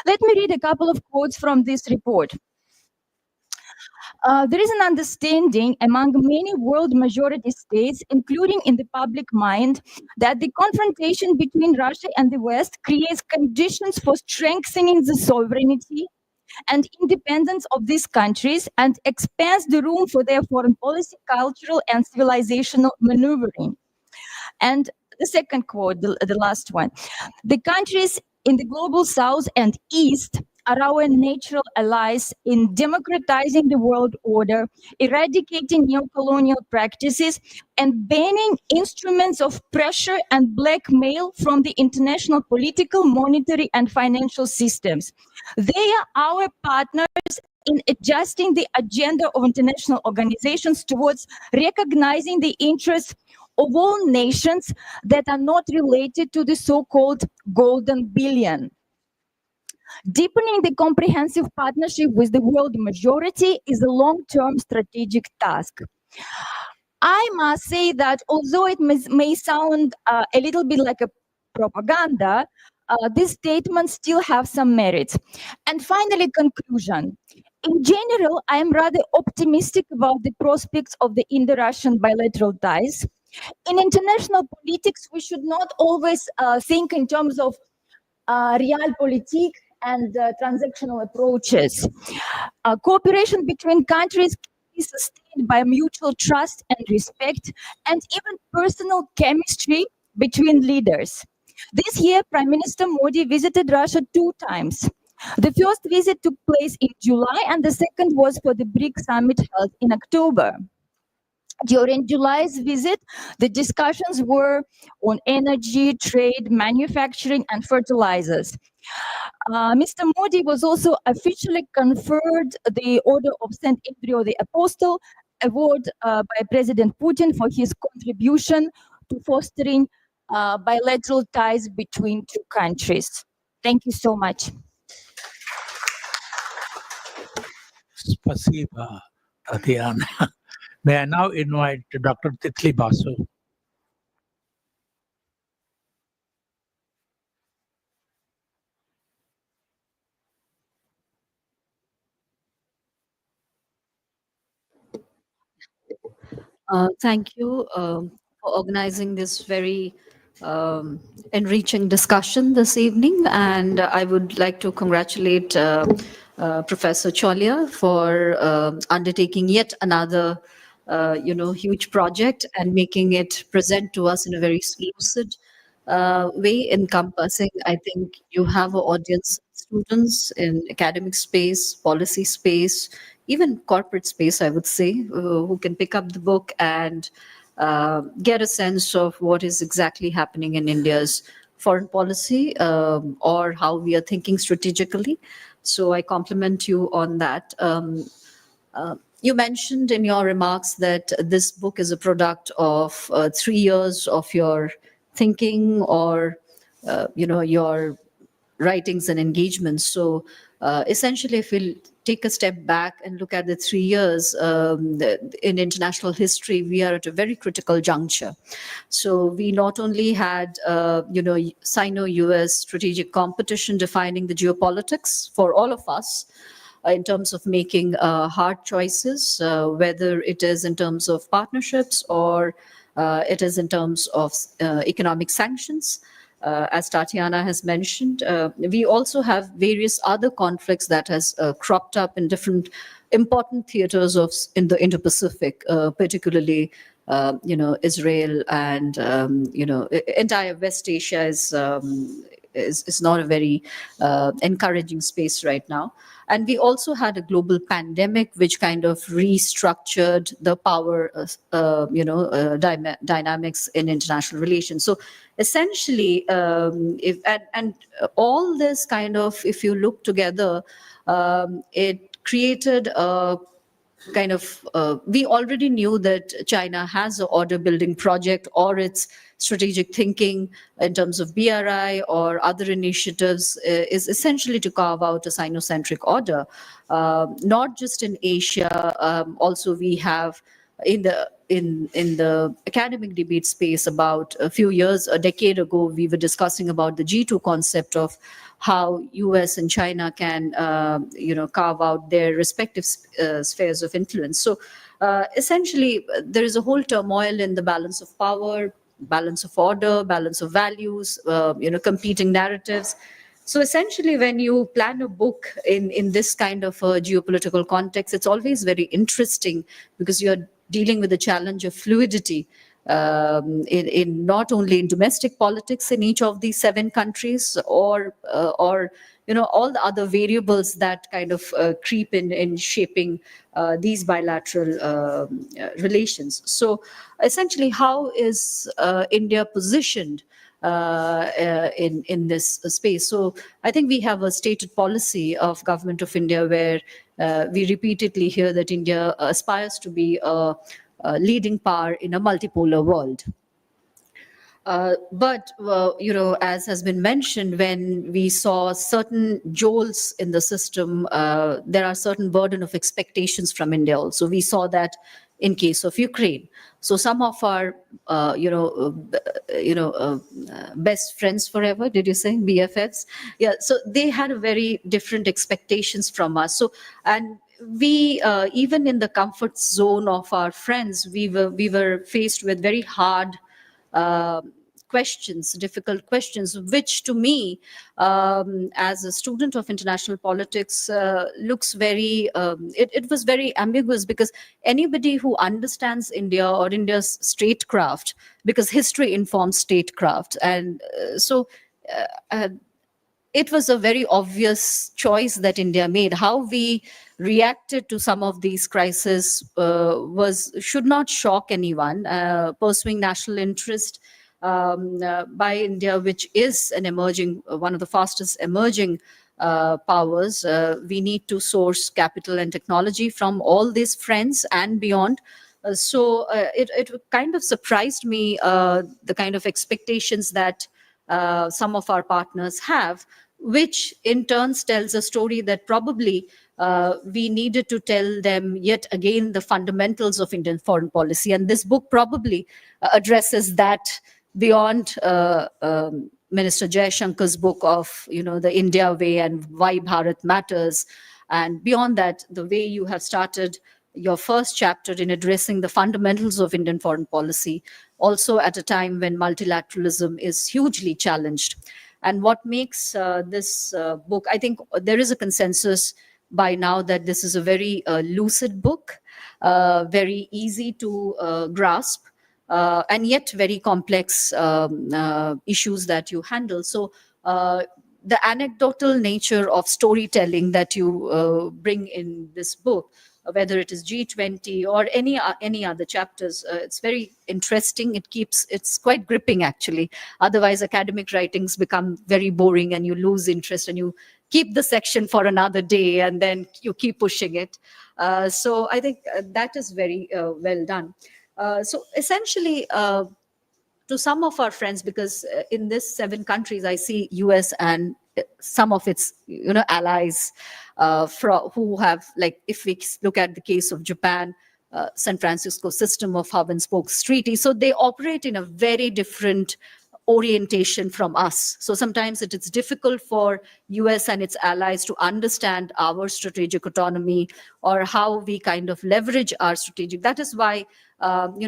Let me read a couple of quotes from this report. There is an understanding among many world majority states, including in the public mind, that the confrontation between Russia and the West creates conditions for strengthening the sovereignty and independence of these countries and expands the room for their foreign policy, cultural, and civilizational maneuvering. And the second quote, the last one, the countries in the global south and east are our natural allies in democratizing the world order, eradicating neo-colonial practices, and banning instruments of pressure and blackmail from the international political, monetary, and financial systems. They are our partners in adjusting the agenda of international organizations towards recognizing the interests of all nations that are not related to the so-called golden billion. Deepening the comprehensive partnership with the world majority is a long-term strategic task. I must say that although it may sound a little bit like a propaganda, these statements still have some merits. And finally, conclusion. In general, I am rather optimistic about the prospects of the Indo-Russian bilateral ties. In international politics, we should not always think in terms of realpolitik and transactional approaches. Cooperation between countries can be sustained by mutual trust and respect, and even personal chemistry between leaders. This year, Prime Minister Modi visited Russia 2 times. The first visit took place in July, and the second was for the BRIC summit held in October. During July's visit, the discussions were on energy, trade, manufacturing, and fertilizers. Mr. Modi was also officially conferred the Order of St. Andrew the Apostle, award by President Putin for his contribution to fostering bilateral ties between two countries. Thank you so much. Spasiba, Tatiana. May I now invite Dr. Titly Basu. Thank you for organizing this very enriching discussion this evening. And I would like to congratulate Professor Cholia for undertaking yet another, huge project and making it present to us in a very lucid way, encompassing, I think you have an audience, students in academic space, policy space, even corporate space, I would say, who can pick up the book and get a sense of what is exactly happening in India's foreign policy or how we are thinking strategically. So I compliment you on that. You mentioned in your remarks that this book is a product of 3 years of your thinking or, your writings and engagements. So essentially, if we take a step back and look at the 3 years in international history, we are at a very critical juncture. So we not only had, Sino-US strategic competition defining the geopolitics for all of us, in terms of making hard choices, whether it is in terms of partnerships or it is in terms of economic sanctions. As Tatiana has mentioned, we also have various other conflicts that has cropped up in different important theaters in the Indo-Pacific, particularly, Israel and, entire West Asia is not a very encouraging space right now. And we also had a global pandemic, which kind of restructured the power, dynamics in international relations. So essentially, all this kind of, if you look together, it created a kind of, we already knew that China has an order building project or its strategic thinking in terms of BRI or other initiatives is essentially to carve out a Sino-centric order, not just in Asia. Also, we have in the academic debate space about a decade ago, we were discussing about the G2 concept of how US and China can, carve out their respective spheres of influence. So essentially, there is a whole turmoil in the balance of power, balance of order, balance of values, competing narratives. So essentially, when you plan a book in this kind of a geopolitical context, it's always very interesting because you're dealing with the challenge of fluidity in not only in domestic politics in each of these 7 countries or all the other variables that kind of creep in shaping these bilateral relations. So essentially, how is India positioned in this space? So I think we have a stated policy of Government of India where we repeatedly hear that India aspires to be a leading power in a multipolar world. But as has been mentioned, when we saw certain jolts in the system, there are certain burden of expectations from India also. We saw that in case of Ukraine. So some of our, best friends forever, did you say BFFs? Yeah. So they had a very different expectations from us. So, and we, even in the comfort zone of our friends, we were faced with very hard questions, difficult questions, which to me, as a student of international politics, looks very, it was very ambiguous because anybody who understands India or India's statecraft, because history informs statecraft. And it was a very obvious choice that India made. How we reacted to some of these crises should not shock anyone. Pursuing national interest by India, which is an emerging, one of the fastest emerging powers. We need to source capital and technology from all these friends and beyond. It kind of surprised me, the kind of expectations that some of our partners have, which in turns tells a story that probably we needed to tell them yet again the fundamentals of Indian foreign policy. And this book probably addresses that beyond Minister Jaishankar's book of, the India way and why Bharat matters. And beyond that, the way you have started your first chapter in addressing the fundamentals of Indian foreign policy, also at a time when multilateralism is hugely challenged. And what makes this book, I think there is a consensus by now that this is a very lucid book, very easy to grasp, and yet very complex issues that you handle. So the anecdotal nature of storytelling that you bring in this book, whether it is G20 or any other chapters, it's very interesting. It's quite gripping actually. Otherwise, academic writings become very boring and you lose interest and you keep the section for another day and then you keep pushing it. So I think that is very well done. So essentially, to some of our friends, because in this 7 countries, I see US and some of its allies who have, like, if we look at the case of Japan, San Francisco system of hub and spokes treaty. So they operate in a very different orientation from us. So sometimes it is difficult for US and its allies to understand our strategic autonomy or how we kind of leverage our strategic. That is why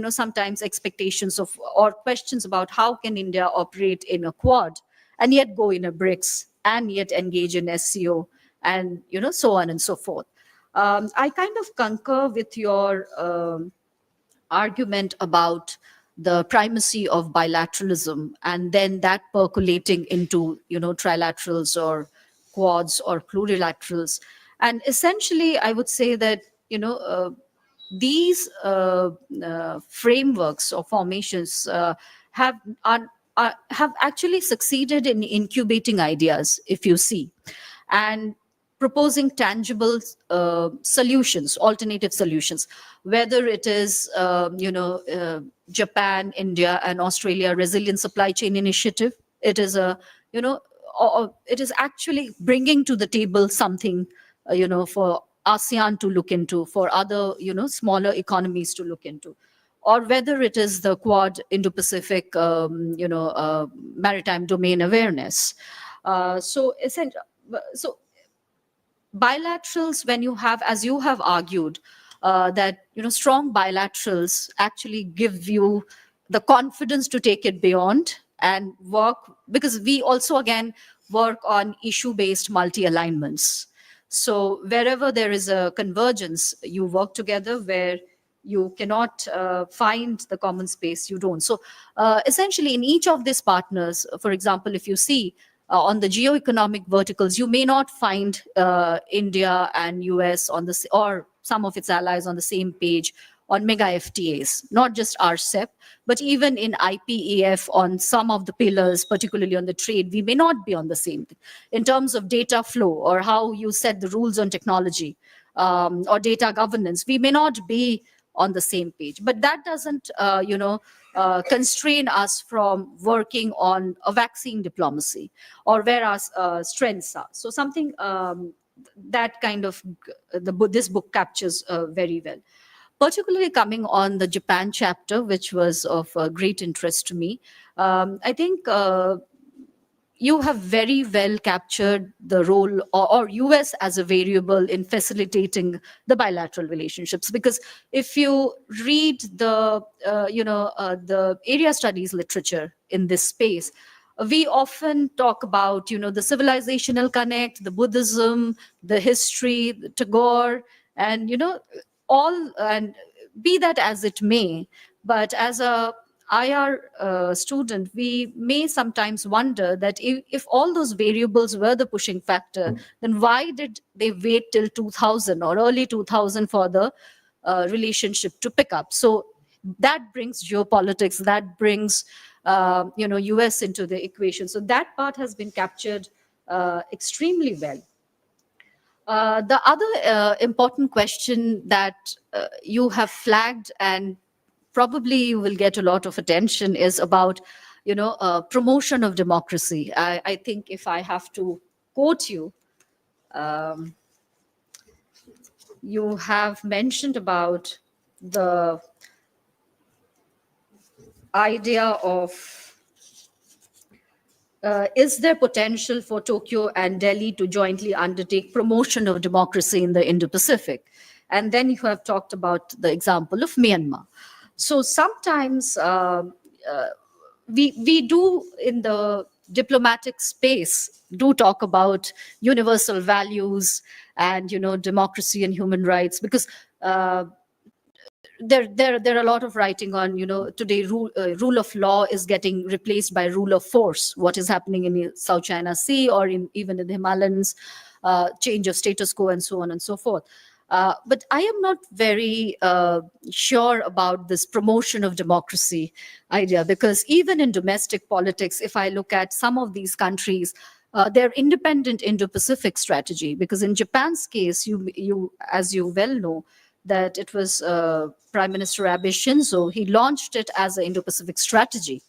sometimes expectations of or questions about how can India operate in a Quad and yet go in a BRICS and yet engage in SCO and so on and so forth. I kind of concur with your argument about the primacy of bilateralism and then that percolating into trilaterals or Quads or plurilaterals. And essentially I would say that these frameworks or formations have actually succeeded in incubating ideas, if you see, and proposing tangible solutions, alternative solutions, whether it is Japan, India, and Australia Resilient Supply Chain Initiative. It is it is actually bringing to the table something for ASEAN to look into, for other smaller economies to look into, or whether it is the Quad Indo-Pacific maritime domain awareness. So bilaterals, when you have, as you have argued, that strong bilaterals actually give you the confidence to take it beyond and work, because we also again work on issue-based multi-alignments. So wherever there is a convergence, you work together. Where you cannot find the common space, you don't. So essentially in each of these partners, for example, if you see on the geo-economic verticals, you may not find India and US on this, or some of its allies on the same page on mega FTAs, not just RCEP, but even in IPEF on some of the pillars, particularly on the trade, we may not be on the same thing. In terms of data flow or how you set the rules on technology or data governance, we may not be on the same page. But that doesn't, constrain us from working on a vaccine diplomacy or where our strengths are. So something that kind of this book captures very well. Particularly coming on the Japan chapter, which was of great interest to me. I think you have very well captured the role or US as a variable in facilitating the bilateral relationships. Because if you read the area studies literature in this space, we often talk about the civilizational connect, the Buddhism, the history, the Tagore, and all, and be that as it may, but as a IR student, we may sometimes wonder that if all those variables were the pushing factor, then why did they wait till 2000 or early 2000 for the relationship to pick up? So that brings geopolitics, that brings US into the equation. So that part has been captured extremely well. The other important question that you have flagged, and probably you will get a lot of attention, is about, promotion of democracy. I think if I have to quote you, you have mentioned about the idea of is there potential for Tokyo and Delhi to jointly undertake promotion of democracy in the Indo-Pacific? And then you have talked about the example of Myanmar. So sometimes we do, in the diplomatic space, do talk about universal values and democracy and human rights, because there are a lot of writing on, today rule of law is getting replaced by rule of force. What is happening in the South China Sea, or even in the Himalayas, change of status quo and so on and so forth. But I am not very sure about this promotion of democracy idea, because even in domestic politics, if I look at some of these countries, their independent Indo-Pacific strategy, because in Japan's case, you as you well know, that it was Prime Minister Abe Shinzo. He launched it as an Indo-Pacific strategy,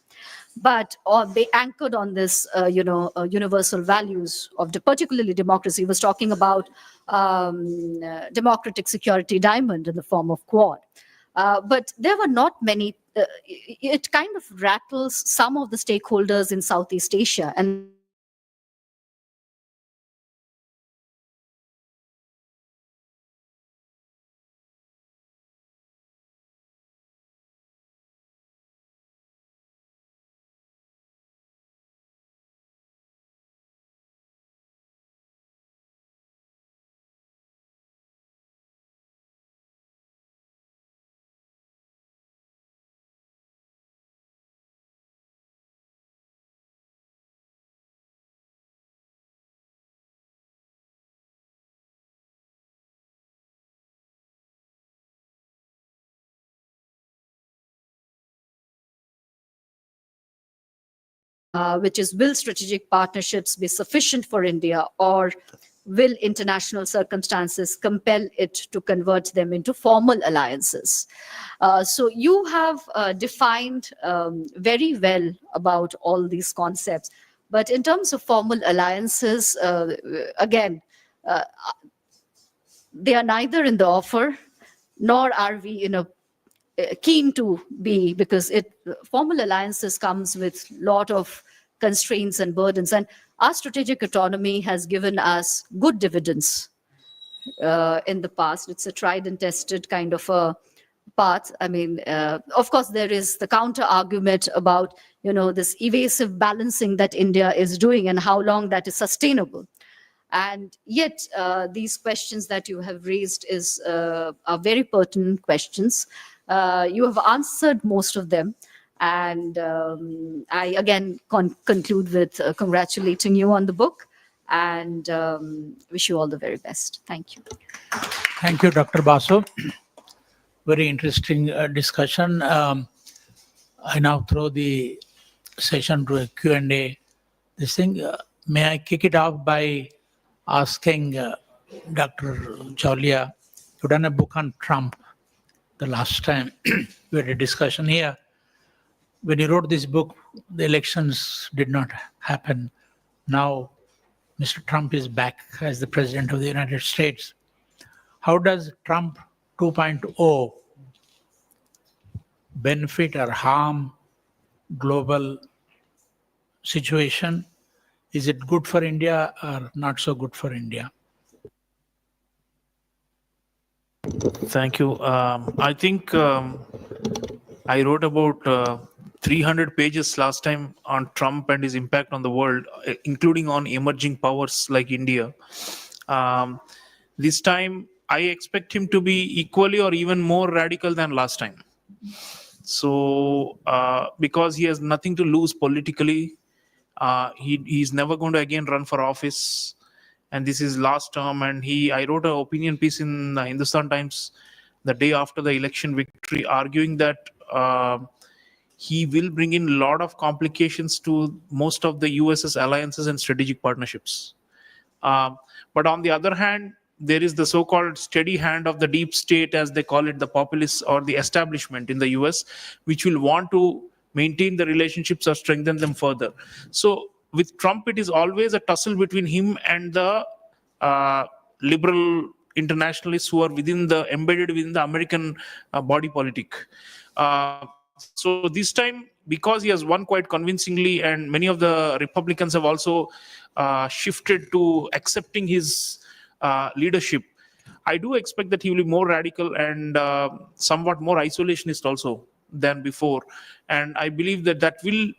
but they anchored on this, universal values of particularly democracy. He was talking about democratic security diamond in the form of Quad. But there were not many. It kind of rattles some of the stakeholders in Southeast Asia, and which is, will strategic partnerships be sufficient for India, or will international circumstances compel it to convert them into formal alliances? So you have defined very well about all these concepts. But in terms of formal alliances, again, they are neither in the offer, nor are we keen to be, because formal alliances comes with lot of constraints and burdens, and our strategic autonomy has given us good dividends in the past. It's a tried and tested kind of a path. I mean, of course, there is the counter argument about this evasive balancing that India is doing and how long that is sustainable. And yet, these questions that you have raised are very pertinent questions. You have answered most of them. And I, again, conclude with congratulating you on the book, and wish you all the very best. Thank you. Thank you, Dr. Basu. Very interesting discussion. I now throw the session to a Q&A. This thing, may I kick it off by asking Dr. Chaulia, you've done a book on Trump the last time we had a discussion here. When you wrote this book, the elections did not happen. Now, Mr. Trump is back as the President of the United States. How does Trump 2.0 benefit or harm global situation? Is it good for India or not so good for India? Thank you. I think I wrote about 300 pages last time on Trump and his impact on the world, including on emerging powers like India. This time, I expect him to be equally or even more radical than last time. So, because he has nothing to lose politically, he's never going to again run for office. And this is last term. And I wrote an opinion piece in Hindustan Times the day after the election victory, arguing that he will bring in a lot of complications to most of the US's alliances and strategic partnerships. But on the other hand, there is the so-called steady hand of the deep state, as they call it, the populists or the establishment in the US, which will want to maintain the relationships or strengthen them further. So with Trump, it is always a tussle between him and the liberal internationalists who are embedded within the American body politic. So this time, because he has won quite convincingly, and many of the Republicans have also shifted to accepting his leadership, I do expect that he will be more radical and somewhat more isolationist also than before. And I believe that that will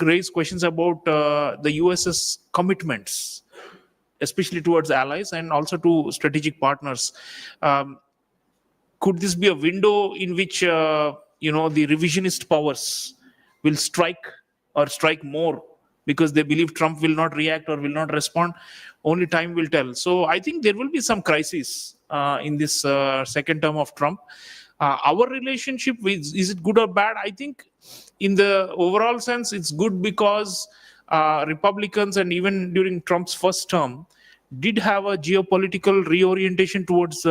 raise questions about the US's commitments, especially towards allies and also to strategic partners. Could this be a window in which the revisionist powers will strike more because they believe Trump will not react or will not respond? Only time will tell. So I think there will be some crisis in this second term of Trump. Our relationship, is it good or bad? I think in the overall sense, it's good because Republicans, and even during Trump's first term, did have a geopolitical reorientation towards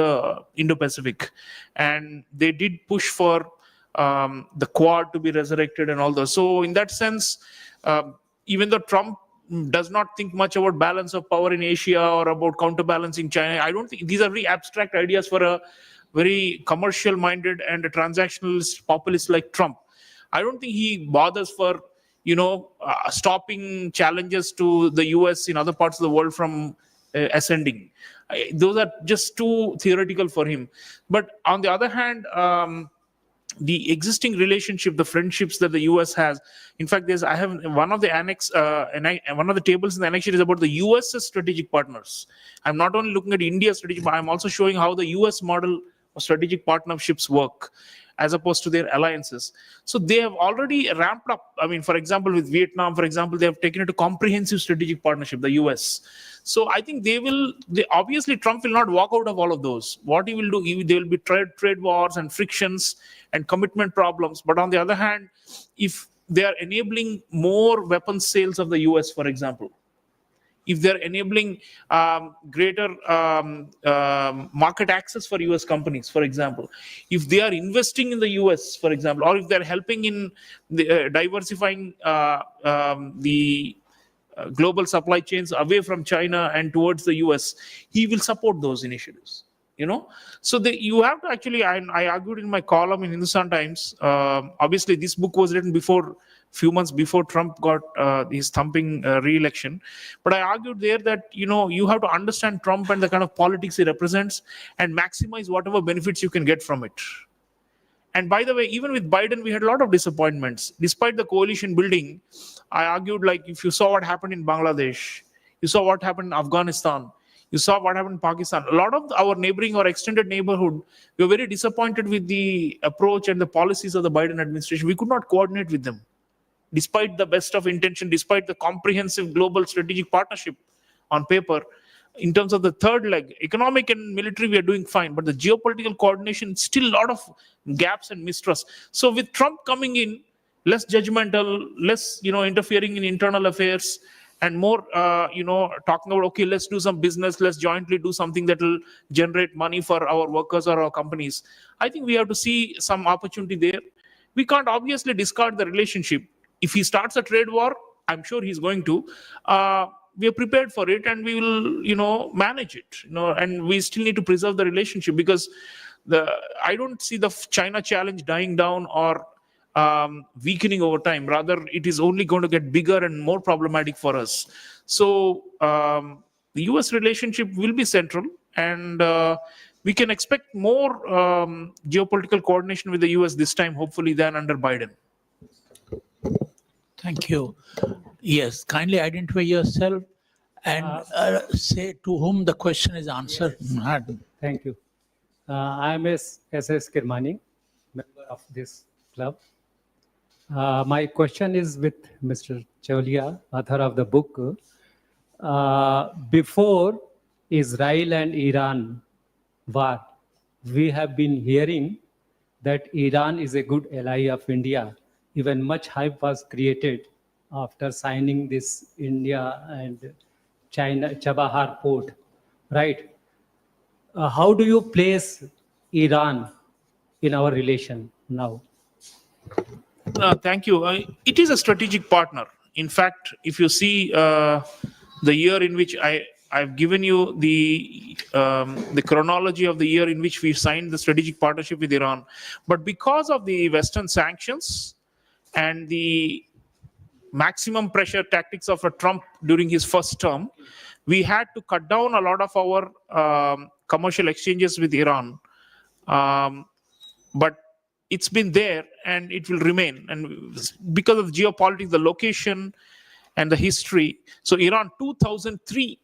Indo-Pacific, and they did push for the Quad to be resurrected and all those. So in that sense, even though Trump does not think much about balance of power in Asia or about counterbalancing China, I don't think these are very abstract ideas for a very commercial-minded and a transactionalist populist like Trump. I don't think he bothers for stopping challenges to the US in other parts of the world from ascending. Those are just too theoretical for him. But on the other hand, the existing relationship, the friendships that the US has, in fact, I have one of the one of the tables in the annexure is about the US's strategic partners. I'm not only looking at India's strategic, but I'm also showing how the US model of strategic partnerships work as opposed to their alliances. So they have already ramped up. I mean, for example, with Vietnam, for example, they have taken it to comprehensive strategic partnership, the US. So I think obviously Trump will not walk out of all of those. What he will do, there will be trade wars and frictions and commitment problems. But on the other hand, if they are enabling more weapons sales of the US, for example, if they're enabling greater market access for US companies, for example, if they are investing in the US, for example, or if they're helping in diversifying the global supply chains away from China and towards the US, he will support those initiatives. So you have to actually, I argued in my column in Hindustan Times, obviously this book was written few months before Trump got his thumping re-election. But I argued there that, you have to understand Trump and the kind of politics he represents and maximize whatever benefits you can get from it. And by the way, even with Biden, we had a lot of disappointments. Despite the coalition building, I argued, like, if you saw what happened in Bangladesh, you saw what happened in Afghanistan, you saw what happened in Pakistan. A lot of our neighboring or extended neighborhood, we were very disappointed with the approach and the policies of the Biden administration. We could not coordinate with them. Despite the best of intention, despite the comprehensive global strategic partnership on paper, in terms of the third leg, economic and military, we are doing fine. But the geopolitical coordination, still a lot of gaps and mistrust. So with Trump coming in, less judgmental, less, interfering in internal affairs, and more, talking about, okay, let's do some business, let's jointly do something that will generate money for our workers or our companies. I think we have to see some opportunity there. We can't obviously discard the relationship. If he starts a trade war, I'm sure he's going to. We are prepared for it, and we will, manage it. And we still need to preserve the relationship, because I don't see the China challenge dying down or weakening over time. Rather, it is only going to get bigger and more problematic for us. So the US relationship will be central, and we can expect more geopolitical coordination with the US this time, hopefully, than under Biden. Thank you. Yes, kindly identify yourself and say to whom the question is answered. Thank you. I am S.S. Kirmani, member of this club. My question is with Mr. Chaulia, author of the book. Before Israel and Iran war, we have been hearing that Iran is a good ally of India even much hype was created after signing this India and China Chabahar port, right? How do you place Iran in our relation now? Thank you. It is a strategic partner. In fact, if you see the year in which I've given you the chronology of the year in which we signed the strategic partnership with Iran, but because of the Western sanctions and the maximum pressure tactics of a Trump during his first term, we had to cut down a lot of our commercial exchanges with Iran. But it's been there and it will remain. And because of the geopolitics, the location and the history. So Iran, 2003,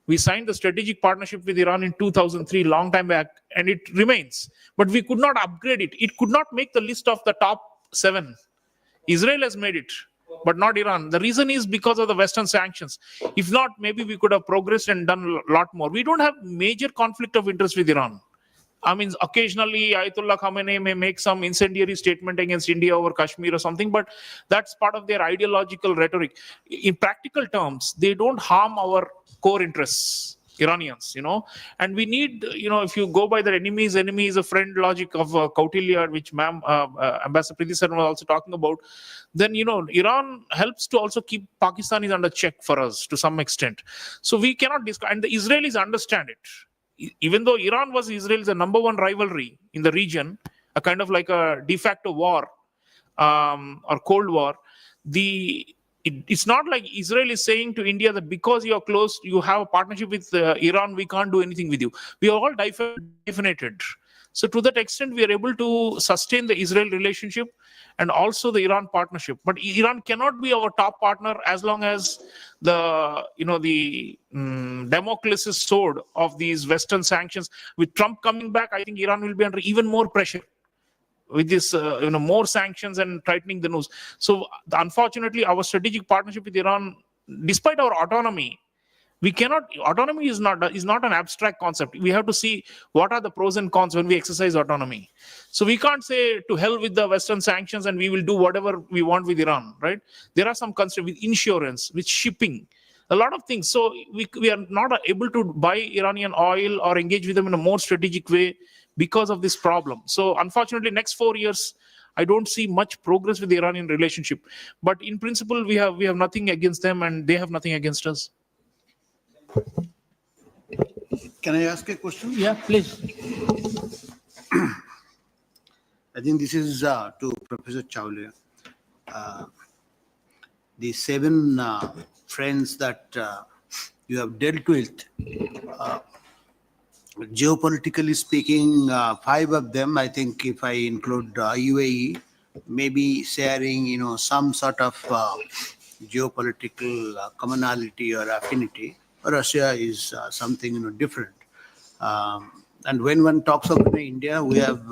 we signed the strategic partnership with Iran in 2003, long time back, and it remains. But we could not upgrade it. It could not make the list of the top 7. Israel has made it, but not Iran. The reason is because of the Western sanctions. If not, maybe we could have progressed and done a lot more. We don't have major conflict of interest with Iran. I mean, occasionally Ayatollah Khamenei may make some incendiary statement against India over Kashmir or something, but that's part of their ideological rhetoric. In practical terms, they don't harm our core interests, Iranians, and we need, if you go by the enemy is a friend logic of Kautilya, which Ambassador Preeti Saran was also talking about, then, Iran helps to also keep Pakistanis under check for us to some extent. So we cannot discuss, and the Israelis understand it. Even though Iran was Israel's number one rivalry in the region, a kind of like a de facto war or Cold War, it's not like Israel is saying to India that because you are close, you have a partnership with Iran, we can't do anything with you. We are all definited. So to that extent, we are able to sustain the Israel relationship and also the Iran partnership. But Iran cannot be our top partner as long as the Damocles' sword of these Western sanctions. With Trump coming back, I think Iran will be under even more pressure with this, more sanctions and tightening the noose. So unfortunately, our strategic partnership with Iran, despite our autonomy, autonomy is not an abstract concept. We have to see what are the pros and cons when we exercise autonomy. So we can't say to hell with the Western sanctions and we will do whatever we want with Iran, right? There are some constraints with insurance, with shipping, a lot of things. So we are not able to buy Iranian oil or engage with them in a more strategic way because of this problem. So unfortunately, next 4 years, I don't see much progress with the Iranian relationship. But in principle, we have nothing against them and they have nothing against us. Can I ask a question? Yeah, please. I think this is to Professor Chawla. The 7 friends that you have dealt with, geopolitically speaking, 5 of them, I think if I include UAE, maybe sharing, some sort of geopolitical commonality or affinity. Russia is something, different. And when one talks about India, we have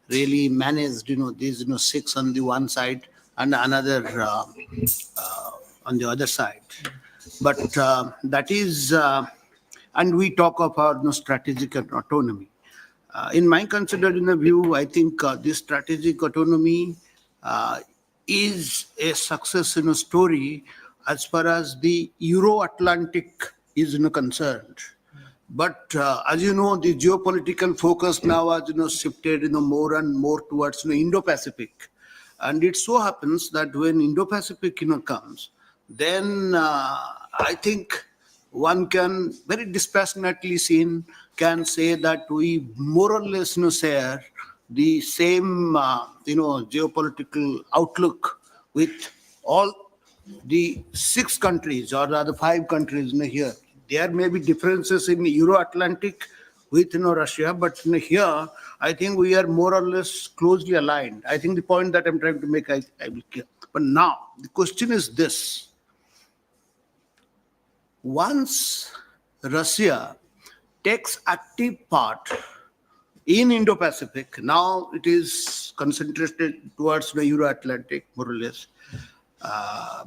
really managed, these, 6 on the one side and another on the other side. But that is, and we talk of our strategic autonomy. In my considered view, I think this strategic autonomy is a success story as far as the Euro-Atlantic is concerned. But as you know, the geopolitical focus now has shifted more and more towards Indo-Pacific. And it so happens that when Indo-Pacific comes, then I think one can very dispassionately can say that we more or less share the same geopolitical outlook with all the 6 countries or rather 5 countries here. There may be differences in Euro-Atlantic with Russia, but here I think we are more or less closely aligned. I think the point that I'm trying to make, I will clear. But now the question is this. Once Russia takes active part in Indo-Pacific, now it is concentrated towards the Euro-Atlantic, more or less,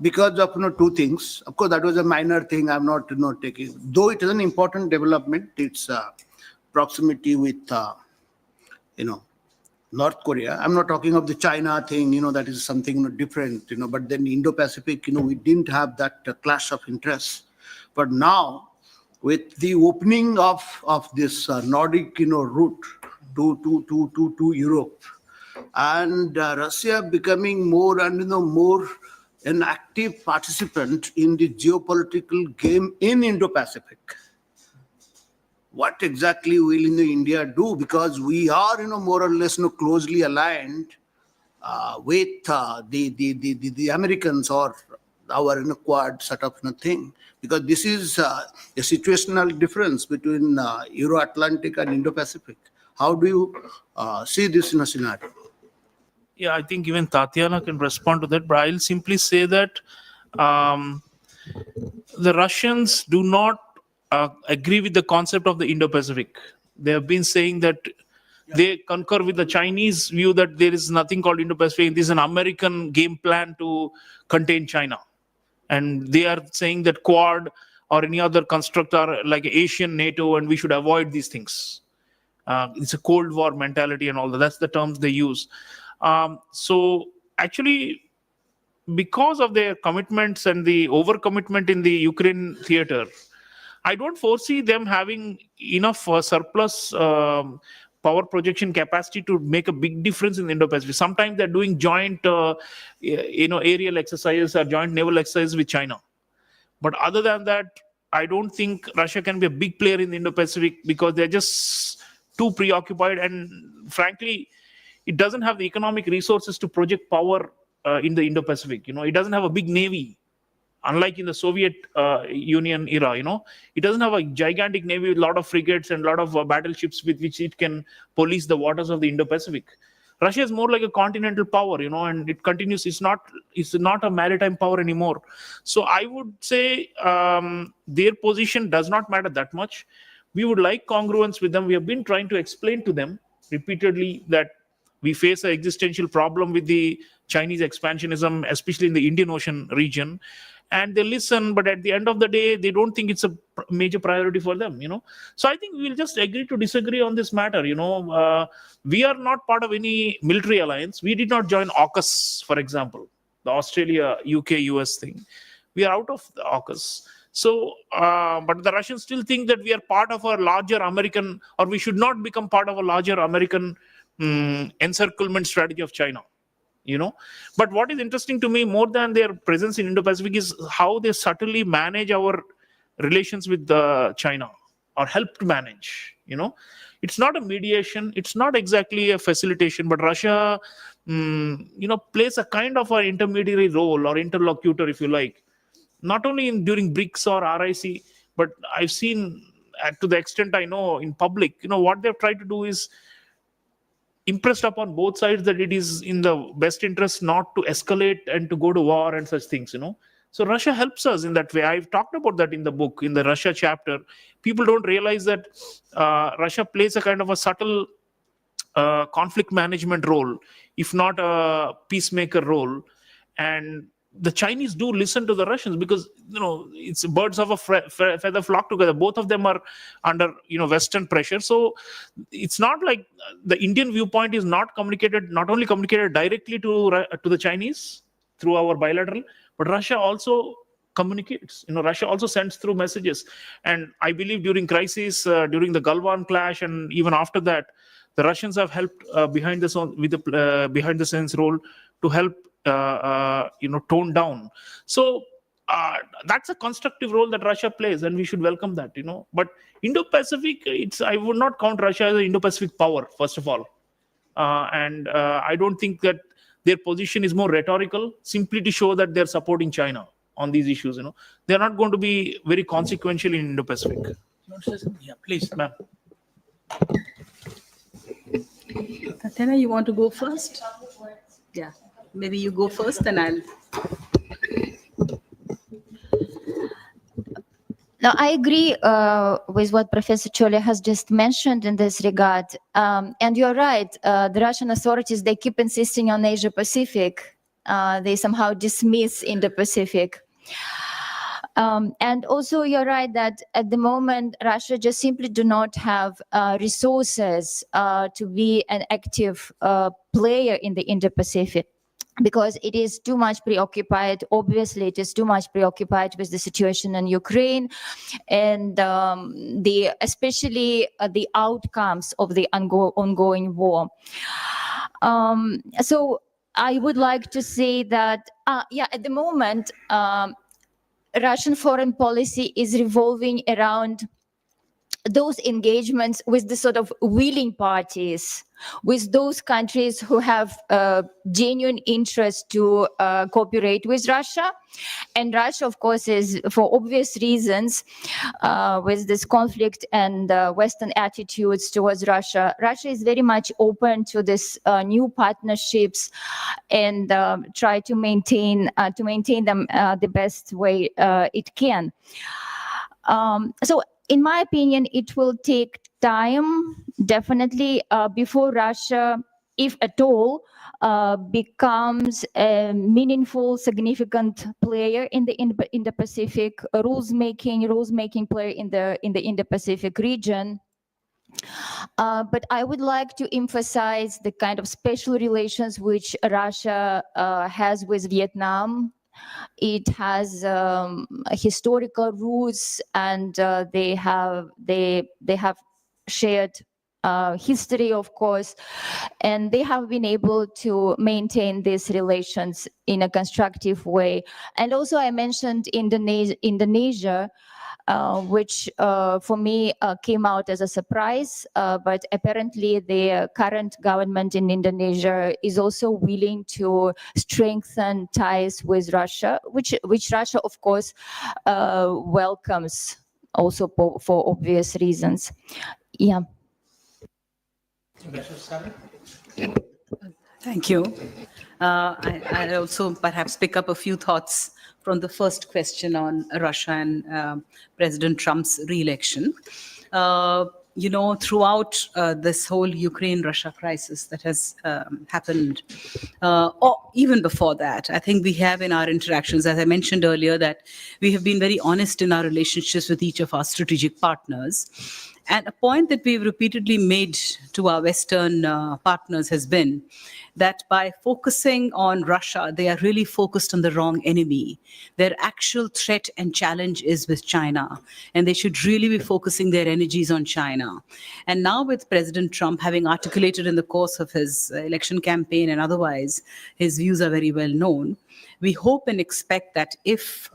because of 2 things. Of course, that was a minor thing. I'm not taking, though it is an important development. It's proximity with North Korea. I'm not talking of the China thing, that is something different, but then Indo-Pacific, we didn't have that clash of interests. But now, with the opening of this Nordic, route to Europe, and Russia becoming more and more an active participant in the geopolitical game in Indo-Pacific. What exactly will India do? Because we are more or less closely aligned with the Americans or our Quad sort of thing. Because this is a situational difference between Euro-Atlantic and Indo-Pacific. How do you see this in a scenario? Yeah, I think even Tatiana can respond to that, but I'll simply say that the Russians do not agree with the concept of the Indo-Pacific. They have been saying that they concur with the Chinese view that there is nothing called Indo-Pacific. This is an American game plan to contain China. And they are saying that Quad or any other construct are like Asian NATO and we should avoid these things. It's a Cold War mentality and all that. That's the terms they use. So actually, because of their commitments and the overcommitment in the Ukraine theater, I don't foresee them having enough surplus power projection capacity to make a big difference in the Indo-Pacific. Sometimes they're doing joint, aerial exercises or joint naval exercises with China. But other than that, I don't think Russia can be a big player in the Indo-Pacific because they're just too preoccupied. And frankly, it doesn't have the economic resources to project power in the Indo-Pacific. It doesn't have a big navy. Unlike in the Soviet Union era, it doesn't have a gigantic navy with a lot of frigates and a lot of battleships with which it can police the waters of the Indo-Pacific. Russia is more like a continental power, and it continues. It's not a maritime power anymore. So I would say their position does not matter that much. We would like congruence with them. We have been trying to explain to them repeatedly that we face an existential problem with the Chinese expansionism, especially in the Indian Ocean region. And they listen, but at the end of the day, they don't think it's a major priority for them, So I think we'll just agree to disagree on this matter, We are not part of any military alliance. We did not join AUKUS, for example, the Australia, UK, US thing. We are out of the AUKUS. So, but the Russians still think that we are part of a larger American, or we should not become part of a larger American encirclement strategy of China. But what is interesting to me more than their presence in Indo-Pacific is how they subtly manage our relations with China, or help to manage. It's not a mediation, it's not exactly a facilitation, but Russia plays a kind of an intermediary role or interlocutor, if you like, not only during BRICS or RIC, but I've seen, to the extent I know in public, what they've tried to do is impressed upon both sides that it is in the best interest not to escalate and to go to war and such things, So Russia helps us in that way. I've talked about that in the book, in the Russia chapter. People don't realize that Russia plays a kind of a subtle conflict management role, if not a peacemaker role. And the Chinese do listen to the Russians because, it's birds of a feather flock together. Both of them are under, Western pressure. So it's not like the Indian viewpoint is not only communicated directly to the Chinese through our bilateral, but Russia also communicates. Russia also sends through messages. And I believe during crisis, during the Galwan clash, and even after that, the Russians have helped behind the scenes role to help tone down. So that's a constructive role that Russia plays, and we should welcome that. But Indo-Pacific, I would not count Russia as an Indo-Pacific power, first of all, and I don't think that their position is more rhetorical, simply to show that they're supporting China on these issues. They're not going to be very consequential in Indo-Pacific. Yeah, please, ma'am. Tatiana, you want to go first? Yeah, maybe you go first, then I'll. Now, I agree with what Professor Cholia has just mentioned in this regard. And you're right, the Russian authorities, they keep insisting on Asia-Pacific. They somehow dismiss Indo-Pacific. And also, you're right that at the moment, Russia just simply do not have resources to be an active player in the Indo-Pacific, because it is too much preoccupied. Obviously, it is too much preoccupied with the situation in Ukraine, and especially the outcomes of the ongoing war. So I would like to say that, at the moment, Russian foreign policy is revolving around those engagements with the sort of willing parties, with those countries who have genuine interest to cooperate with Russia. And Russia, of course, is, for obvious reasons, with this conflict and Western attitudes towards Russia, Russia is very much open to this new partnerships and try to maintain them the best way it can. So in my opinion, it will take time, definitely, before Russia, if at all, becomes a meaningful, significant player in the Indo-Pacific, rules-making player in the Indo-Pacific region. But I would like to emphasize the kind of special relations which Russia has with Vietnam. It has historical roots, and they have shared history, of course, and they have been able to maintain these relations in a constructive way. And also, I mentioned Indonesia, which for me came out as a surprise, but apparently the current government in Indonesia is also willing to strengthen ties with Russia, which Russia, of course, welcomes also for obvious reasons. Yeah. Thank you. I'll also perhaps pick up a few thoughts from the first question on Russia and President Trump's re-election. Throughout this whole Ukraine-Russia crisis that has happened, or even before that, I think we have in our interactions, as I mentioned earlier, that we have been very honest in our relationships with each of our strategic partners. And a point that we've repeatedly made to our Western partners has been that by focusing on Russia, they are really focused on the wrong enemy. Their actual threat and challenge is with China, and they should really be focusing their energies on China. And now with President Trump having articulated in the course of his election campaign and otherwise, his views are very well known, we hope and expect that if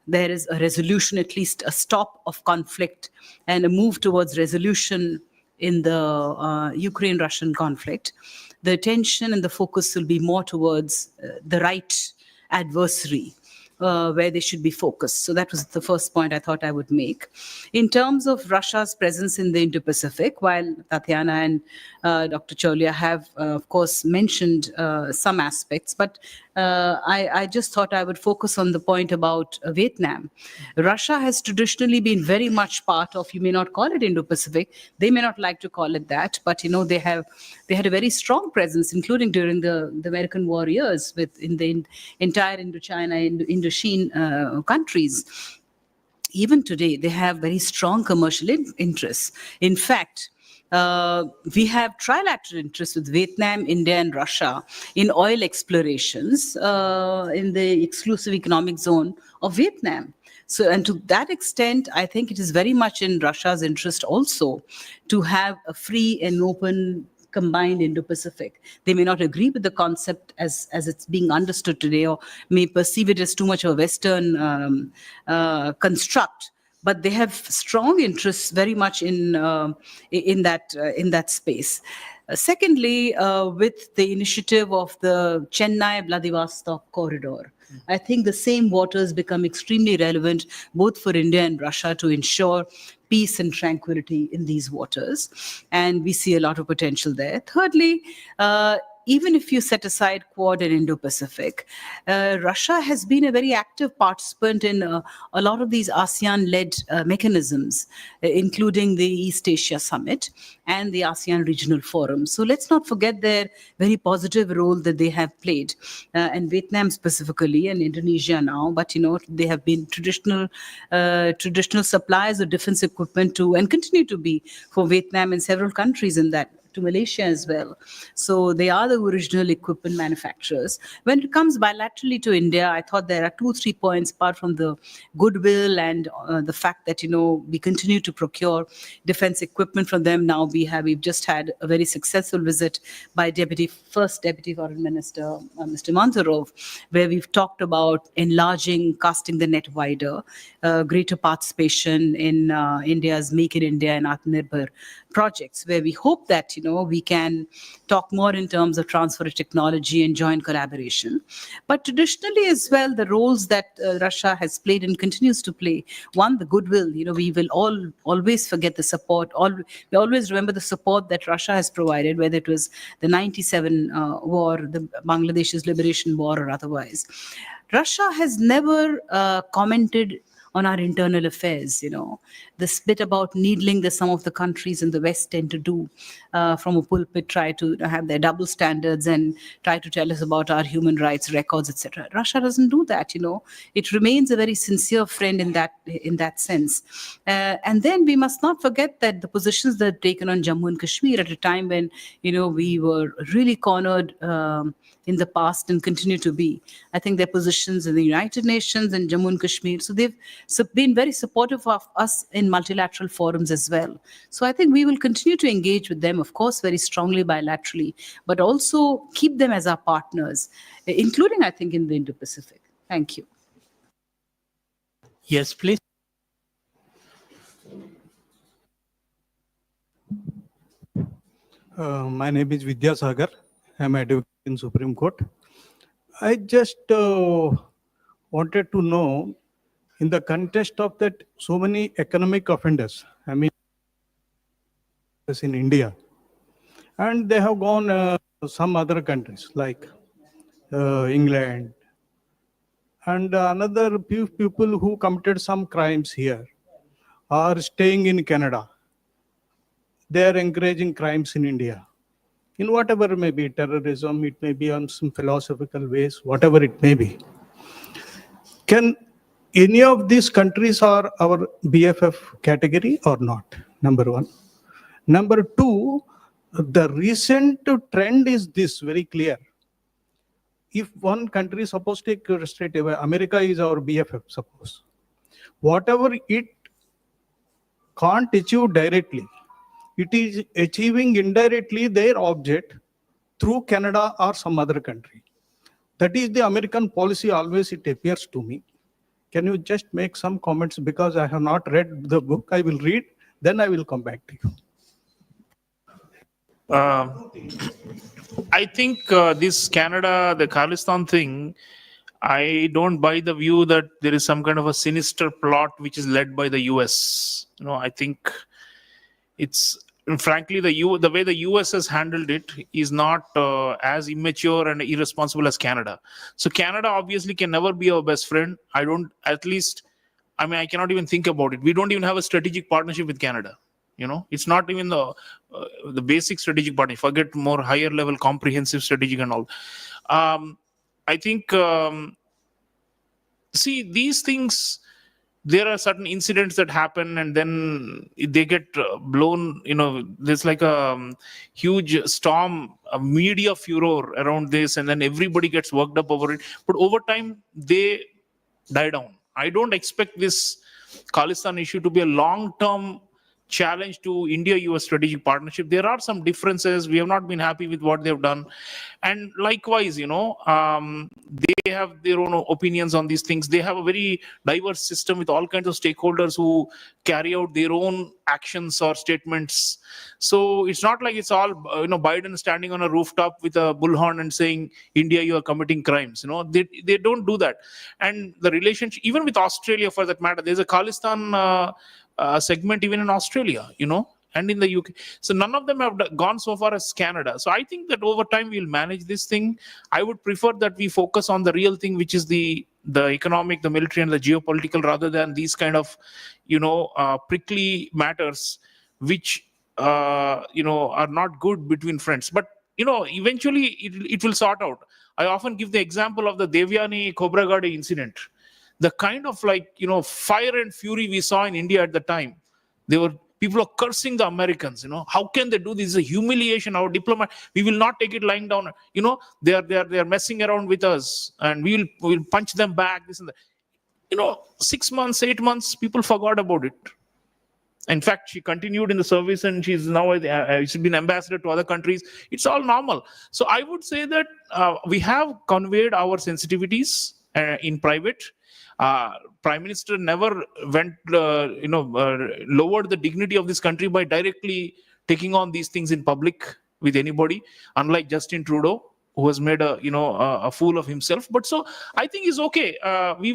there is a resolution, at least a stop of conflict and a move towards resolution in the Ukraine-Russian conflict, the attention and the focus will be more towards the right adversary, where they should be focused. So that was the first point I thought I would make. In terms of Russia's presence in the Indo-Pacific, while Tatiana and Dr. Cholia have, of course, mentioned some aspects, but I just thought I would focus on the point about Vietnam. Russia has traditionally been very much part of, you may not call it Indo-Pacific, they may not like to call it that, but they had a very strong presence, including during the American War years, in the entire Indochina, Indochine countries. Even today, they have very strong commercial interests. In fact, we have trilateral interests with Vietnam, India, and Russia in oil explorations in the exclusive economic zone of Vietnam. So, and to that extent, I think it is very much in Russia's interest also to have a free and open combined Indo-Pacific. They may not agree with the concept as it's being understood today, or may perceive it as too much of a Western construct. But they have strong interests very much in that space. Secondly, with the initiative of the Chennai-Vladivostok corridor, I think the same waters become extremely relevant both for India and Russia to ensure peace and tranquility in these waters. And we see a lot of potential there. Thirdly, even if you set aside Quad and Indo-Pacific, Russia has been a very active participant in a lot of these ASEAN-led mechanisms, including the East Asia Summit and the ASEAN Regional Forum. So let's not forget their very positive role that they have played, and Vietnam specifically, and Indonesia now. But they have been traditional suppliers of defense equipment to, and continue to be, for Vietnam and several countries in that, to Malaysia as well. So they are the original equipment manufacturers. When it comes bilaterally to India, I thought there are 2-3 points, apart from the goodwill and the fact that we continue to procure defense equipment from them. Now we've just had a very successful visit by First Deputy Foreign Minister Mr. Manzarov, where we've talked about enlarging, casting the net wider, greater participation in India's Make in India and Atmanirbhar projects, where we hope that we can talk more in terms of transfer of technology and joint collaboration. But traditionally as well, the roles that Russia has played and continues to play, one, the goodwill. We will always forget the support. We always remember the support that Russia has provided, whether it was the 97 war, the Bangladesh's liberation war, or otherwise. Russia has never commented on our internal affairs. This bit about needling that some of the countries in the West tend to do from a pulpit, try to have their double standards and try to tell us about our human rights records, etc. Russia doesn't do that. It remains a very sincere friend in that sense. And then we must not forget that the positions that are taken on Jammu and Kashmir at a time when we were really cornered in the past and continue to be. I think their positions in the United Nations and Jammu and Kashmir. So they've been very supportive of us in multilateral forums as well. So I think we will continue to engage with them, of course, very strongly bilaterally, but also keep them as our partners, including, I think, in the Indo-Pacific. Thank you. Yes, please. My name is Vidya Sagar. I'm an advocate in Supreme Court. I just wanted to know, in the context of that, so many economic offenders, in India, and they have gone some other countries like England, and another few people who committed some crimes here are staying in Canada. They are encouraging crimes in India. In whatever it may be, terrorism, it may be on some philosophical ways, whatever it may be. Can any of these countries are our BFF category or not? Number one. Number two, the recent trend is this very clear. If one country is supposed to take straight away, America is our BFF, suppose. Whatever it can't achieve directly, it is achieving indirectly their object through Canada or some other country. That is the American policy always, it appears to me. Can you just make some comments, because I have not read the book. I will read, then I will come back to you. I think this Canada, the Khalistan thing, I don't buy the view that there is some kind of a sinister plot which is led by the US. I think it's, frankly, the way the US has handled it is not as immature and irresponsible as Canada. So Canada obviously can never be our best friend. I cannot even think about it. We don't even have a strategic partnership with Canada. It's not even the basic strategic partnership. Forget more higher level comprehensive strategic and all. I think, see, these things, there are certain incidents that happen and then they get blown, there's like a huge storm, a media furor around this, and then everybody gets worked up over it. But over time, they die down. I don't expect this Khalistan issue to be a long-term challenge to India-US strategic partnership. There are some differences. We have not been happy with what they've done. And likewise, they have their own opinions on these things. They have a very diverse system with all kinds of stakeholders who carry out their own actions or statements. So it's not like it's all, Biden standing on a rooftop with a bullhorn and saying, India, you are committing crimes. They don't do that. And the relationship, even with Australia for that matter, there's a Khalistan segment even in Australia, and in the UK. So none of them have gone so far as Canada. So I think that over time we'll manage this thing. I would prefer that we focus on the real thing, which is the economic, the military, and the geopolitical, rather than these kind of, prickly matters, which are not good between friends. But eventually it will sort out. I often give the example of the Devyani Khobragade incident. The kind of fire and fury we saw in India at the time. People are cursing the Americans. How can they do this? It's a humiliation. Our diplomat, we will not take it lying down. They are messing around with us, and we'll punch them back. This and that. 6 months, 8 months, people forgot about it. In fact, she continued in the service, and she's now she's been ambassador to other countries. It's all normal. So I would say that we have conveyed our sensitivities in private. Prime Minister never went, lowered the dignity of this country by directly taking on these things in public with anybody, unlike Justin Trudeau, who has made a fool of himself. But so I think it's okay. We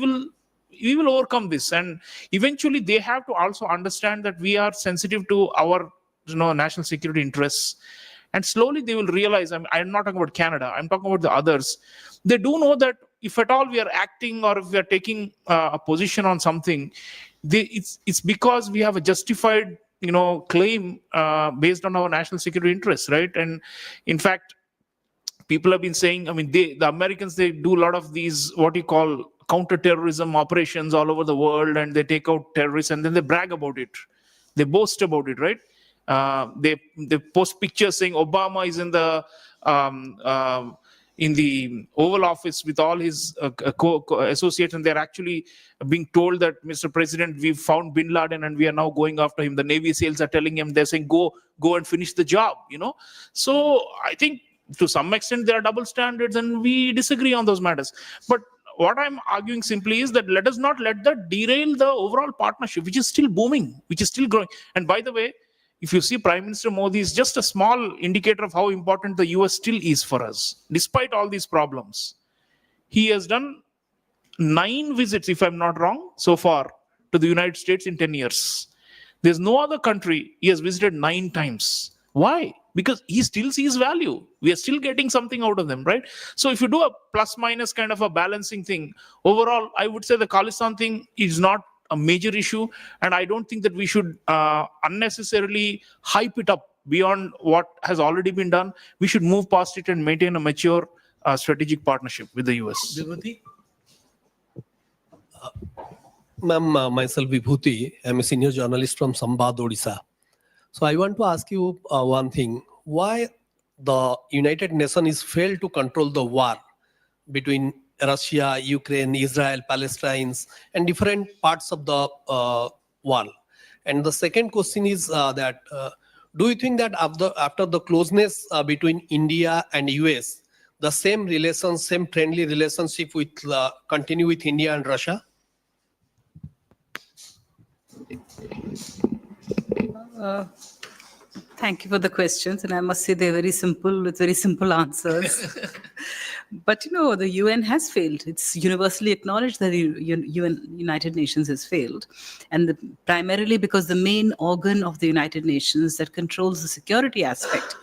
will overcome this, and eventually they have to also understand that we are sensitive to our national security interests, and slowly they will realize. I'm not talking about Canada, I'm talking about the others. They do know that if at all we are acting, or if we are taking a position on something, it's because we have a justified claim based on our national security interests, right? And in fact, people have been saying, the Americans, they do a lot of these what you call counter-terrorism operations all over the world, and they take out terrorists and then they brag about it. They boast about it, right? They post pictures saying Obama is in the Oval Office with all his associates, and they're actually being told that, Mr. President, we've found Bin Laden and we are now going after him. The Navy SEALs are telling him, they're saying, go and finish the job, So I think to some extent there are double standards, and we disagree on those matters. But what I'm arguing simply is that let us not let that derail the overall partnership, which is still booming, which is still growing. And by the way, if you see Prime Minister Modi is just a small indicator of how important the US still is for us, despite all these problems. He has done 9 visits, if I'm not wrong, so far to the United States in 10 years. There's no other country he has visited 9 times. Why? Because he still sees value. We are still getting something out of them, right? So if you do a plus minus kind of a balancing thing, overall, I would say the Khalistan thing is not a major issue, and I don't think that we should unnecessarily hype it up beyond what has already been done. We should move past it and maintain a mature strategic partnership with the US. Vibhuti? Ma'am, myself Vibhuti. I'm a senior journalist from Sambad, Odisha. So I want to ask you one thing. Why the United Nations is failed to control the war between Russia, Ukraine, Israel, Palestine, and different parts of the world? And the second question is that do you think that after the closeness between India and US, the same relations, same friendly relationship will continue with India and Russia? Thank you for the questions, and I must say they're very simple with very simple answers. But the UN has failed. It's universally acknowledged that the United Nations has failed, and primarily because the main organ of the United Nations that controls the security aspect,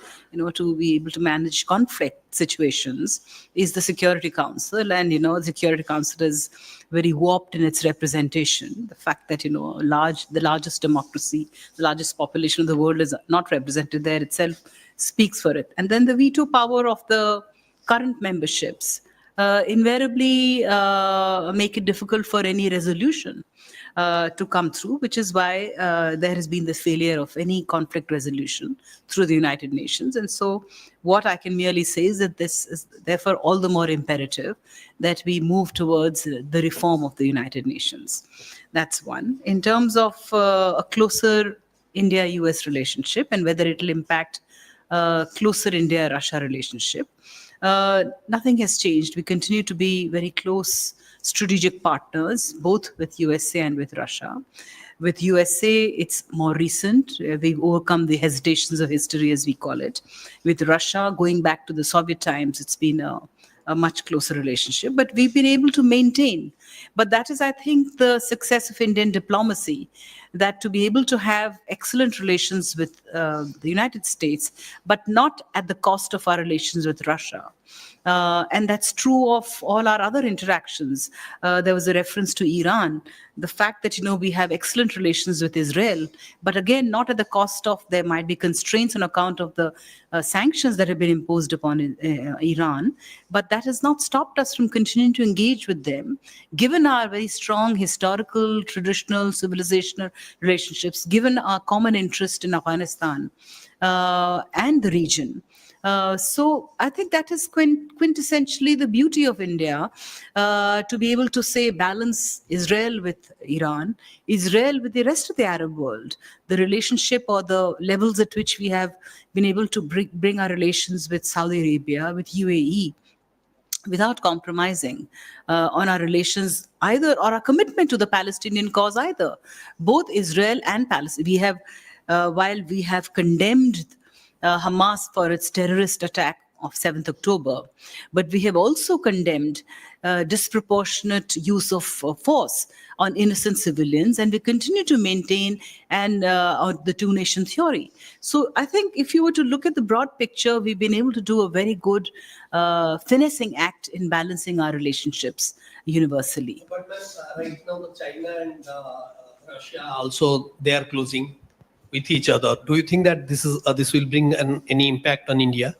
to be able to manage conflict situations, is the Security Council. And the Security Council is very warped in its representation. The fact that the largest democracy, the largest population of the world is not represented there itself speaks for it. And then the veto power of the current memberships invariably make it difficult for any resolution to come through, which is why there has been the failure of any conflict resolution through the United Nations. And so what I can merely say is that this is therefore all the more imperative that we move towards the reform of the United Nations. That's one. In terms of a closer India-US relationship and whether it will impact closer India-Russia relationship, nothing has changed. We continue to be very close strategic partners, both with USA and with Russia. With USA, it's more recent. We've overcome the hesitations of history, as we call it. With Russia, going back to the Soviet times, it's been a much closer relationship, but we've been able to maintain. But that is, I think, the success of Indian diplomacy, that to be able to have excellent relations with the United States, but not at the cost of our relations with Russia. And that's true of all our other interactions. There was a reference to Iran, the fact that, we have excellent relations with Israel, but again, not at the cost of there might be constraints on account of the sanctions that have been imposed upon Iran. But that has not stopped us from continuing to engage with them, given our very strong historical, traditional, civilizational relationships, given our common interest in Afghanistan and the region. So I think that is quintessentially the beauty of India, to be able to say balance Israel with Iran, Israel with the rest of the Arab world, the relationship or the levels at which we have been able to bring our relations with Saudi Arabia, with UAE, without compromising on our relations either, or our commitment to the Palestinian cause either. Both Israel and Palestine, we have, while we have condemned Hamas for its terrorist attack of 7th October, but we have also condemned disproportionate use of force on innocent civilians, and we continue to maintain the two-nation theory. So I think if you were to look at the broad picture, we've been able to do a very good finessing act in balancing our relationships universally. But right now, the China and Russia also, they are closing with each other. Do you think that this will bring any impact on India?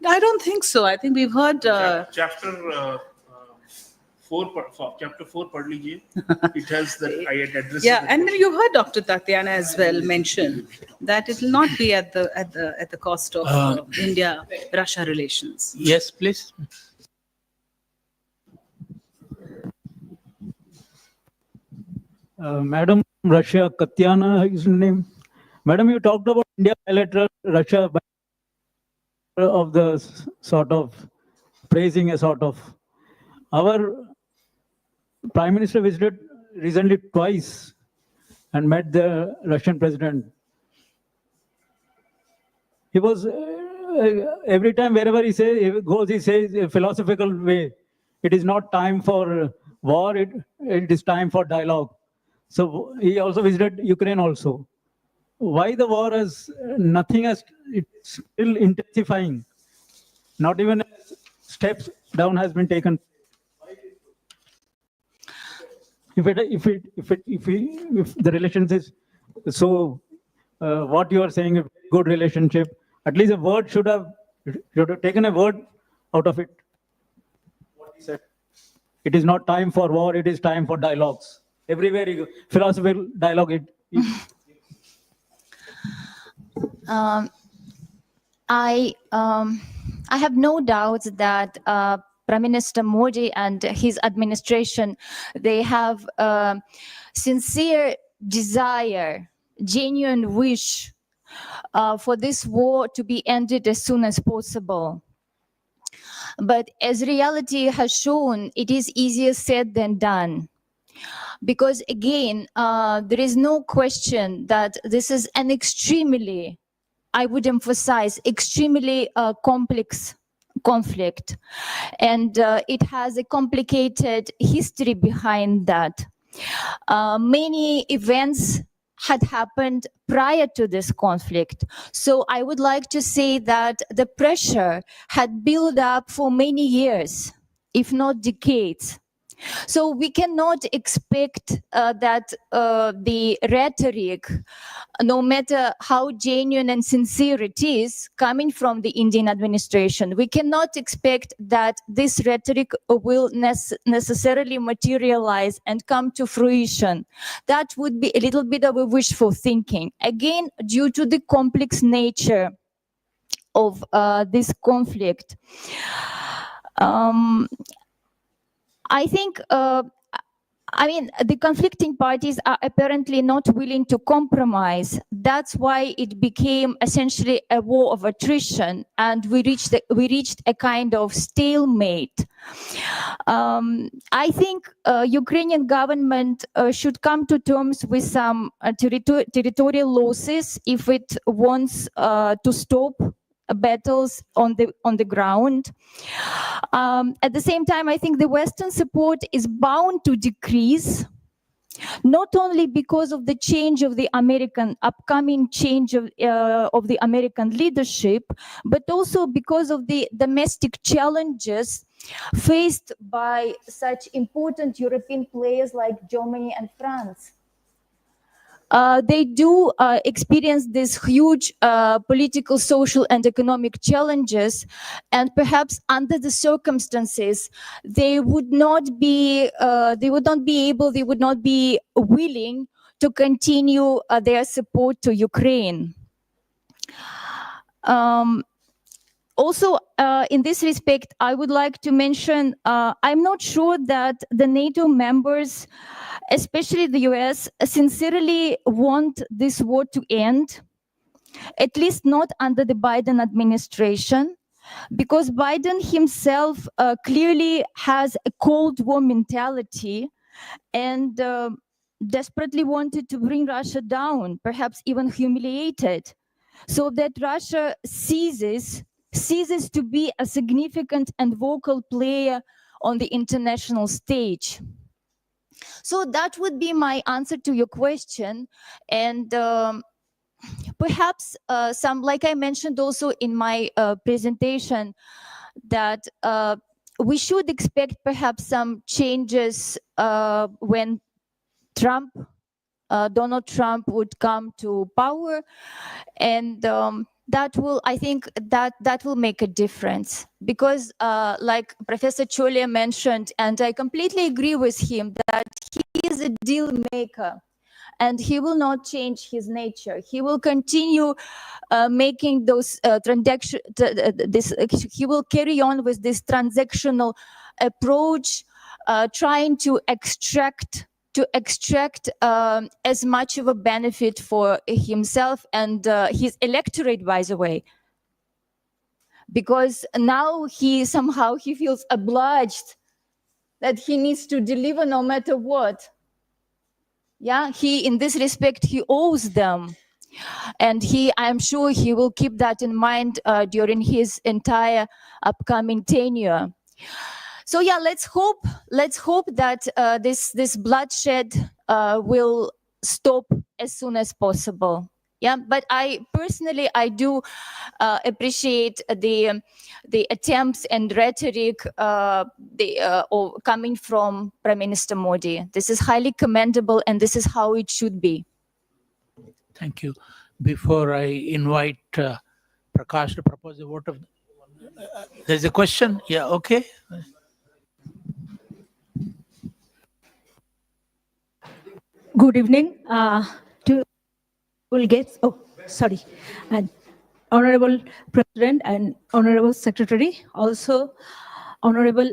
I don't think so. I think we've heard. Chapter 4 पढ़ लीजिए. It has that I had addressed. Yeah, and then you heard Dr. Tatiana as well mention that it will not be at the cost of India-Russia relations. Yes, please. Madam Russia, Katyana is her name. Madam, you talked about India bilateral, Russia of the sort of praising a sort of. Our Prime Minister visited recently twice and met the Russian president. He was, every time wherever he goes, he says a philosophical way. It is not time for war, it is time for dialogue. So he also visited Ukraine also. Why the war has, it's still intensifying. Not even steps down has been taken. If the relations is so, what you are saying, a good relationship, at least a word should have taken a word out of it. What he said. It is not time for war, it is time for dialogues. Everywhere you go, philosophical dialogue. I have no doubts that Prime Minister Modi and his administration, they have sincere desire, genuine wish for this war to be ended as soon as possible. But as reality has shown, it is easier said than done. Because again, there is no question that this is an extremely, I would emphasize, extremely complex conflict. And it has a complicated history behind that. Many events had happened prior to this conflict. So I would like to say that the pressure had built up for many years, if not decades. So we cannot expect that the rhetoric, no matter how genuine and sincere it is, coming from the Indian administration, we cannot expect that this rhetoric will necessarily materialize and come to fruition. That would be a little bit of a wishful thinking. Again, due to the complex nature of this conflict. I think, the conflicting parties are apparently not willing to compromise. That's why it became essentially a war of attrition, and we reached a kind of stalemate. I think Ukrainian government should come to terms with some territorial losses if it wants to stop battles on the ground. At the same time, I think the Western support is bound to decrease not only because of the change of the upcoming change of the American leadership, but also because of the domestic challenges faced by such important European players like Germany and France. They do experience these huge political, social, and economic challenges, and perhaps under the circumstances, they would not be willing to continue their support to Ukraine. Also, in this respect, I would like to mention, I'm not sure that the NATO members, especially the US, sincerely want this war to end, at least not under the Biden administration, because Biden himself clearly has a Cold War mentality and desperately wanted to bring Russia down, perhaps even humiliate it, so that Russia ceases to be a significant and vocal player on the international stage. So that would be my answer to your question. And perhaps some, like I mentioned also in my presentation, that we should expect perhaps some changes when Donald Trump would come to power, and that will, I think, that will make a difference, because like Professor Cholia mentioned, and I completely agree with him, that he is a deal maker, and he will not change his nature. He will continue making those transactions. He will carry on with this transactional approach, trying to extract as much of a benefit for himself and his electorate, by the way, because now he feels obliged that he needs to deliver no matter what. Yeah, in this respect, he owes them. And I'm sure he will keep that in mind during his entire upcoming tenure. So yeah, let's hope that this bloodshed will stop as soon as possible. Yeah, but I personally do appreciate the attempts and rhetoric coming from Prime Minister Modi. This is highly commendable, and this is how it should be. Thank you. Before I invite Prakash to propose a vote of, there's a question. Yeah, okay. Good evening to all guests. Oh, sorry. And Honorable President and Honorable Secretary, also Honorable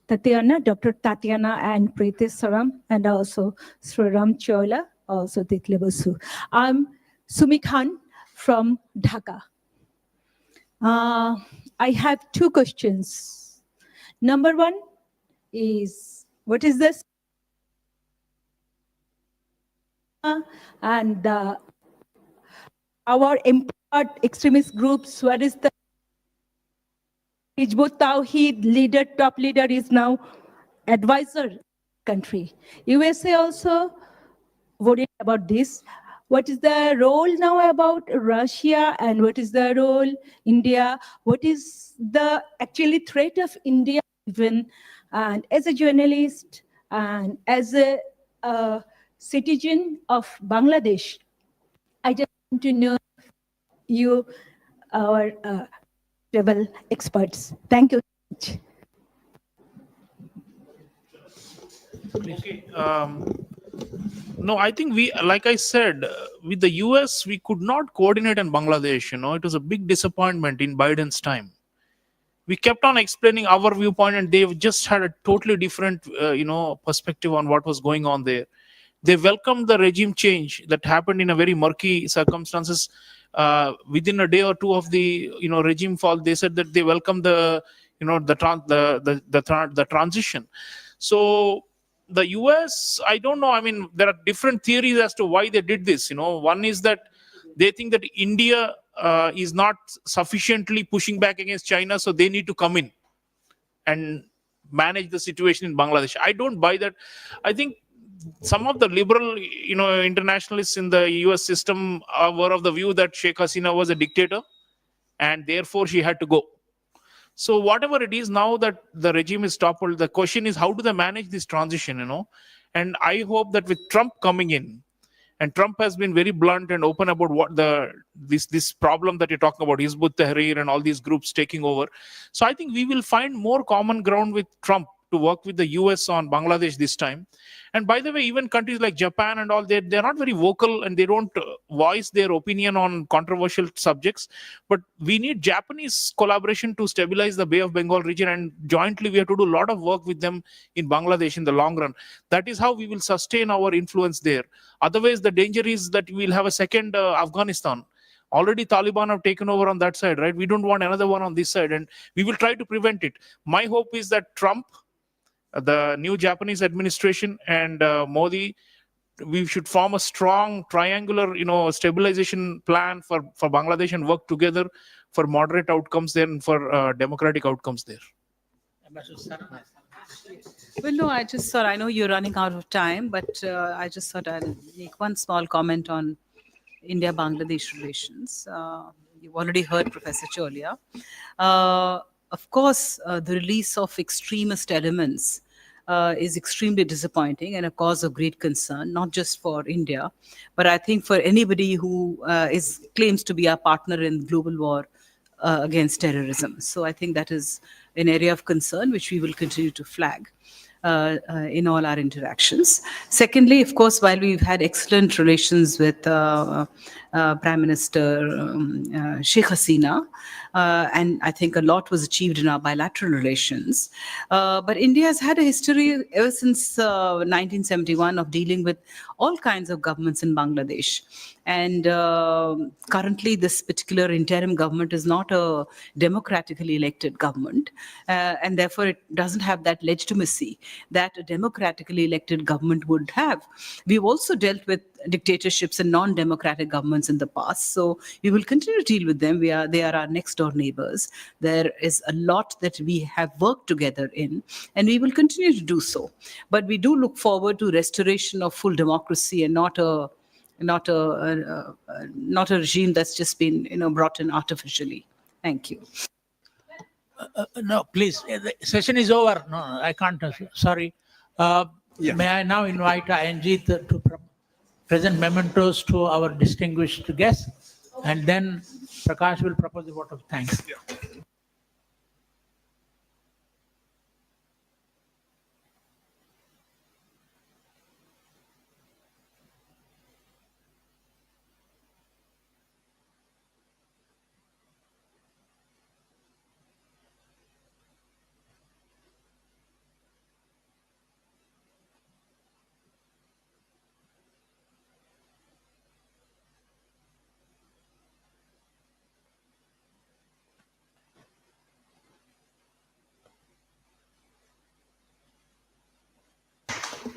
Tatiana, Dr. Tatiana and Preeti Saran, and also Sriram Chola, also Titly Basu. I'm Sumi Khan from Dhaka. I have two questions. Number one is, what is this? And our empowered extremist groups, what is the Hizbut Tawheed leader, top leader is now advisor country. USA also worried about this. What is the role now about Russia, and what is the role India? What is the actually threat of India even? And as a journalist and as a citizen of Bangladesh, I just want to know you, our rebel experts. Thank you so much. Okay. No, I think like I said, with the US, we could not coordinate in Bangladesh. It was a big disappointment in Biden's time. We kept on explaining our viewpoint, and they just had a totally different, perspective on what was going on there. They welcomed the regime change that happened in a very murky circumstances. Within a day or two of the regime fall, they said that they welcomed the transition. So the US, I don't know. I mean, there are different theories as to why they did this. One is that they think that India is not sufficiently pushing back against China, so they need to come in and manage the situation in Bangladesh. I don't buy that. I think some of the liberal, internationalists in the US system were of the view that Sheikh Hasina was a dictator and therefore she had to go. So whatever it is now that the regime is toppled, the question is how do they manage this transition, And I hope that with Trump coming in, and Trump has been very blunt and open about what this problem that you're talking about, Hizb ut-Tahrir and all these groups taking over. So I think we will find more common ground with Trump to work with the US on Bangladesh this time. And by the way, even countries like Japan and all, they're not very vocal and they don't voice their opinion on controversial subjects. But we need Japanese collaboration to stabilize the Bay of Bengal region, and jointly we have to do a lot of work with them in Bangladesh in the long run. That is how we will sustain our influence there. Otherwise, the danger is that we'll have a second Afghanistan. Already Taliban have taken over on that side, right? We don't want another one on this side, and we will try to prevent it. My hope is that Trump, the new Japanese administration, and Modi, we should form a strong triangular, stabilization plan for Bangladesh and work together for moderate outcomes there and for democratic outcomes there. Well, no, I just thought, I know you're running out of time, but I just thought I'll make one small comment on India-Bangladesh relations. You've already heard Professor Cholia. Of course, the release of extremist elements is extremely disappointing and a cause of great concern, not just for India, but I think for anybody who claims to be our partner in global war against terrorism. So I think that is an area of concern which we will continue to flag in all our interactions. Secondly, of course, while we've had excellent relations with Prime Minister Sheikh Hasina, and I think a lot was achieved in our bilateral relations, but India has had a history ever since 1971 of dealing with all kinds of governments in Bangladesh. And currently, this particular interim government is not a democratically elected government, and therefore it doesn't have that legitimacy that a democratically elected government would have. We've also dealt with dictatorships and non-democratic governments in the past, so we will continue to deal with them. They are our next door neighbors. There is a lot that we have worked together in, and we will continue to do so. But we do look forward to restoration of full democracy and not a regime that's just been brought in artificially. Thank you. No, please. The session is over. No, I can't. Sorry. May I now invite Anjit to present mementos to our distinguished guests, and then Prakash will propose a vote of thanks.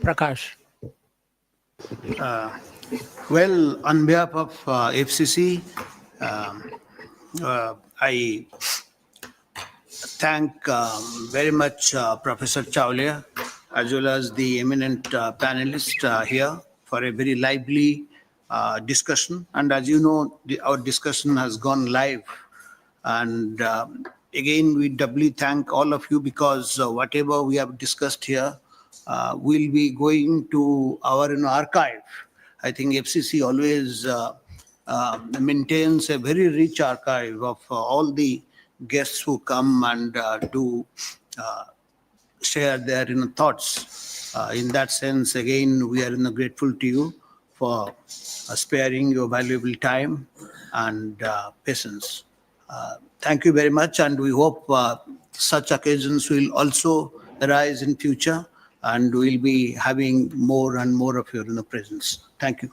Prakash. Well, on behalf of FCC, I thank very much Professor Chawlia as well as the eminent panelists here for a very lively discussion. And as you know, our discussion has gone live. And again, we doubly thank all of you because whatever we have discussed here will be going to our archive. I think FCC always maintains a very rich archive of all the guests who come and do share their thoughts. In that sense, again, we are grateful to you for sparing your valuable time and patience. Thank you very much, and we hope such occasions will also arise in future, and we'll be having more and more of your presence. Thank you.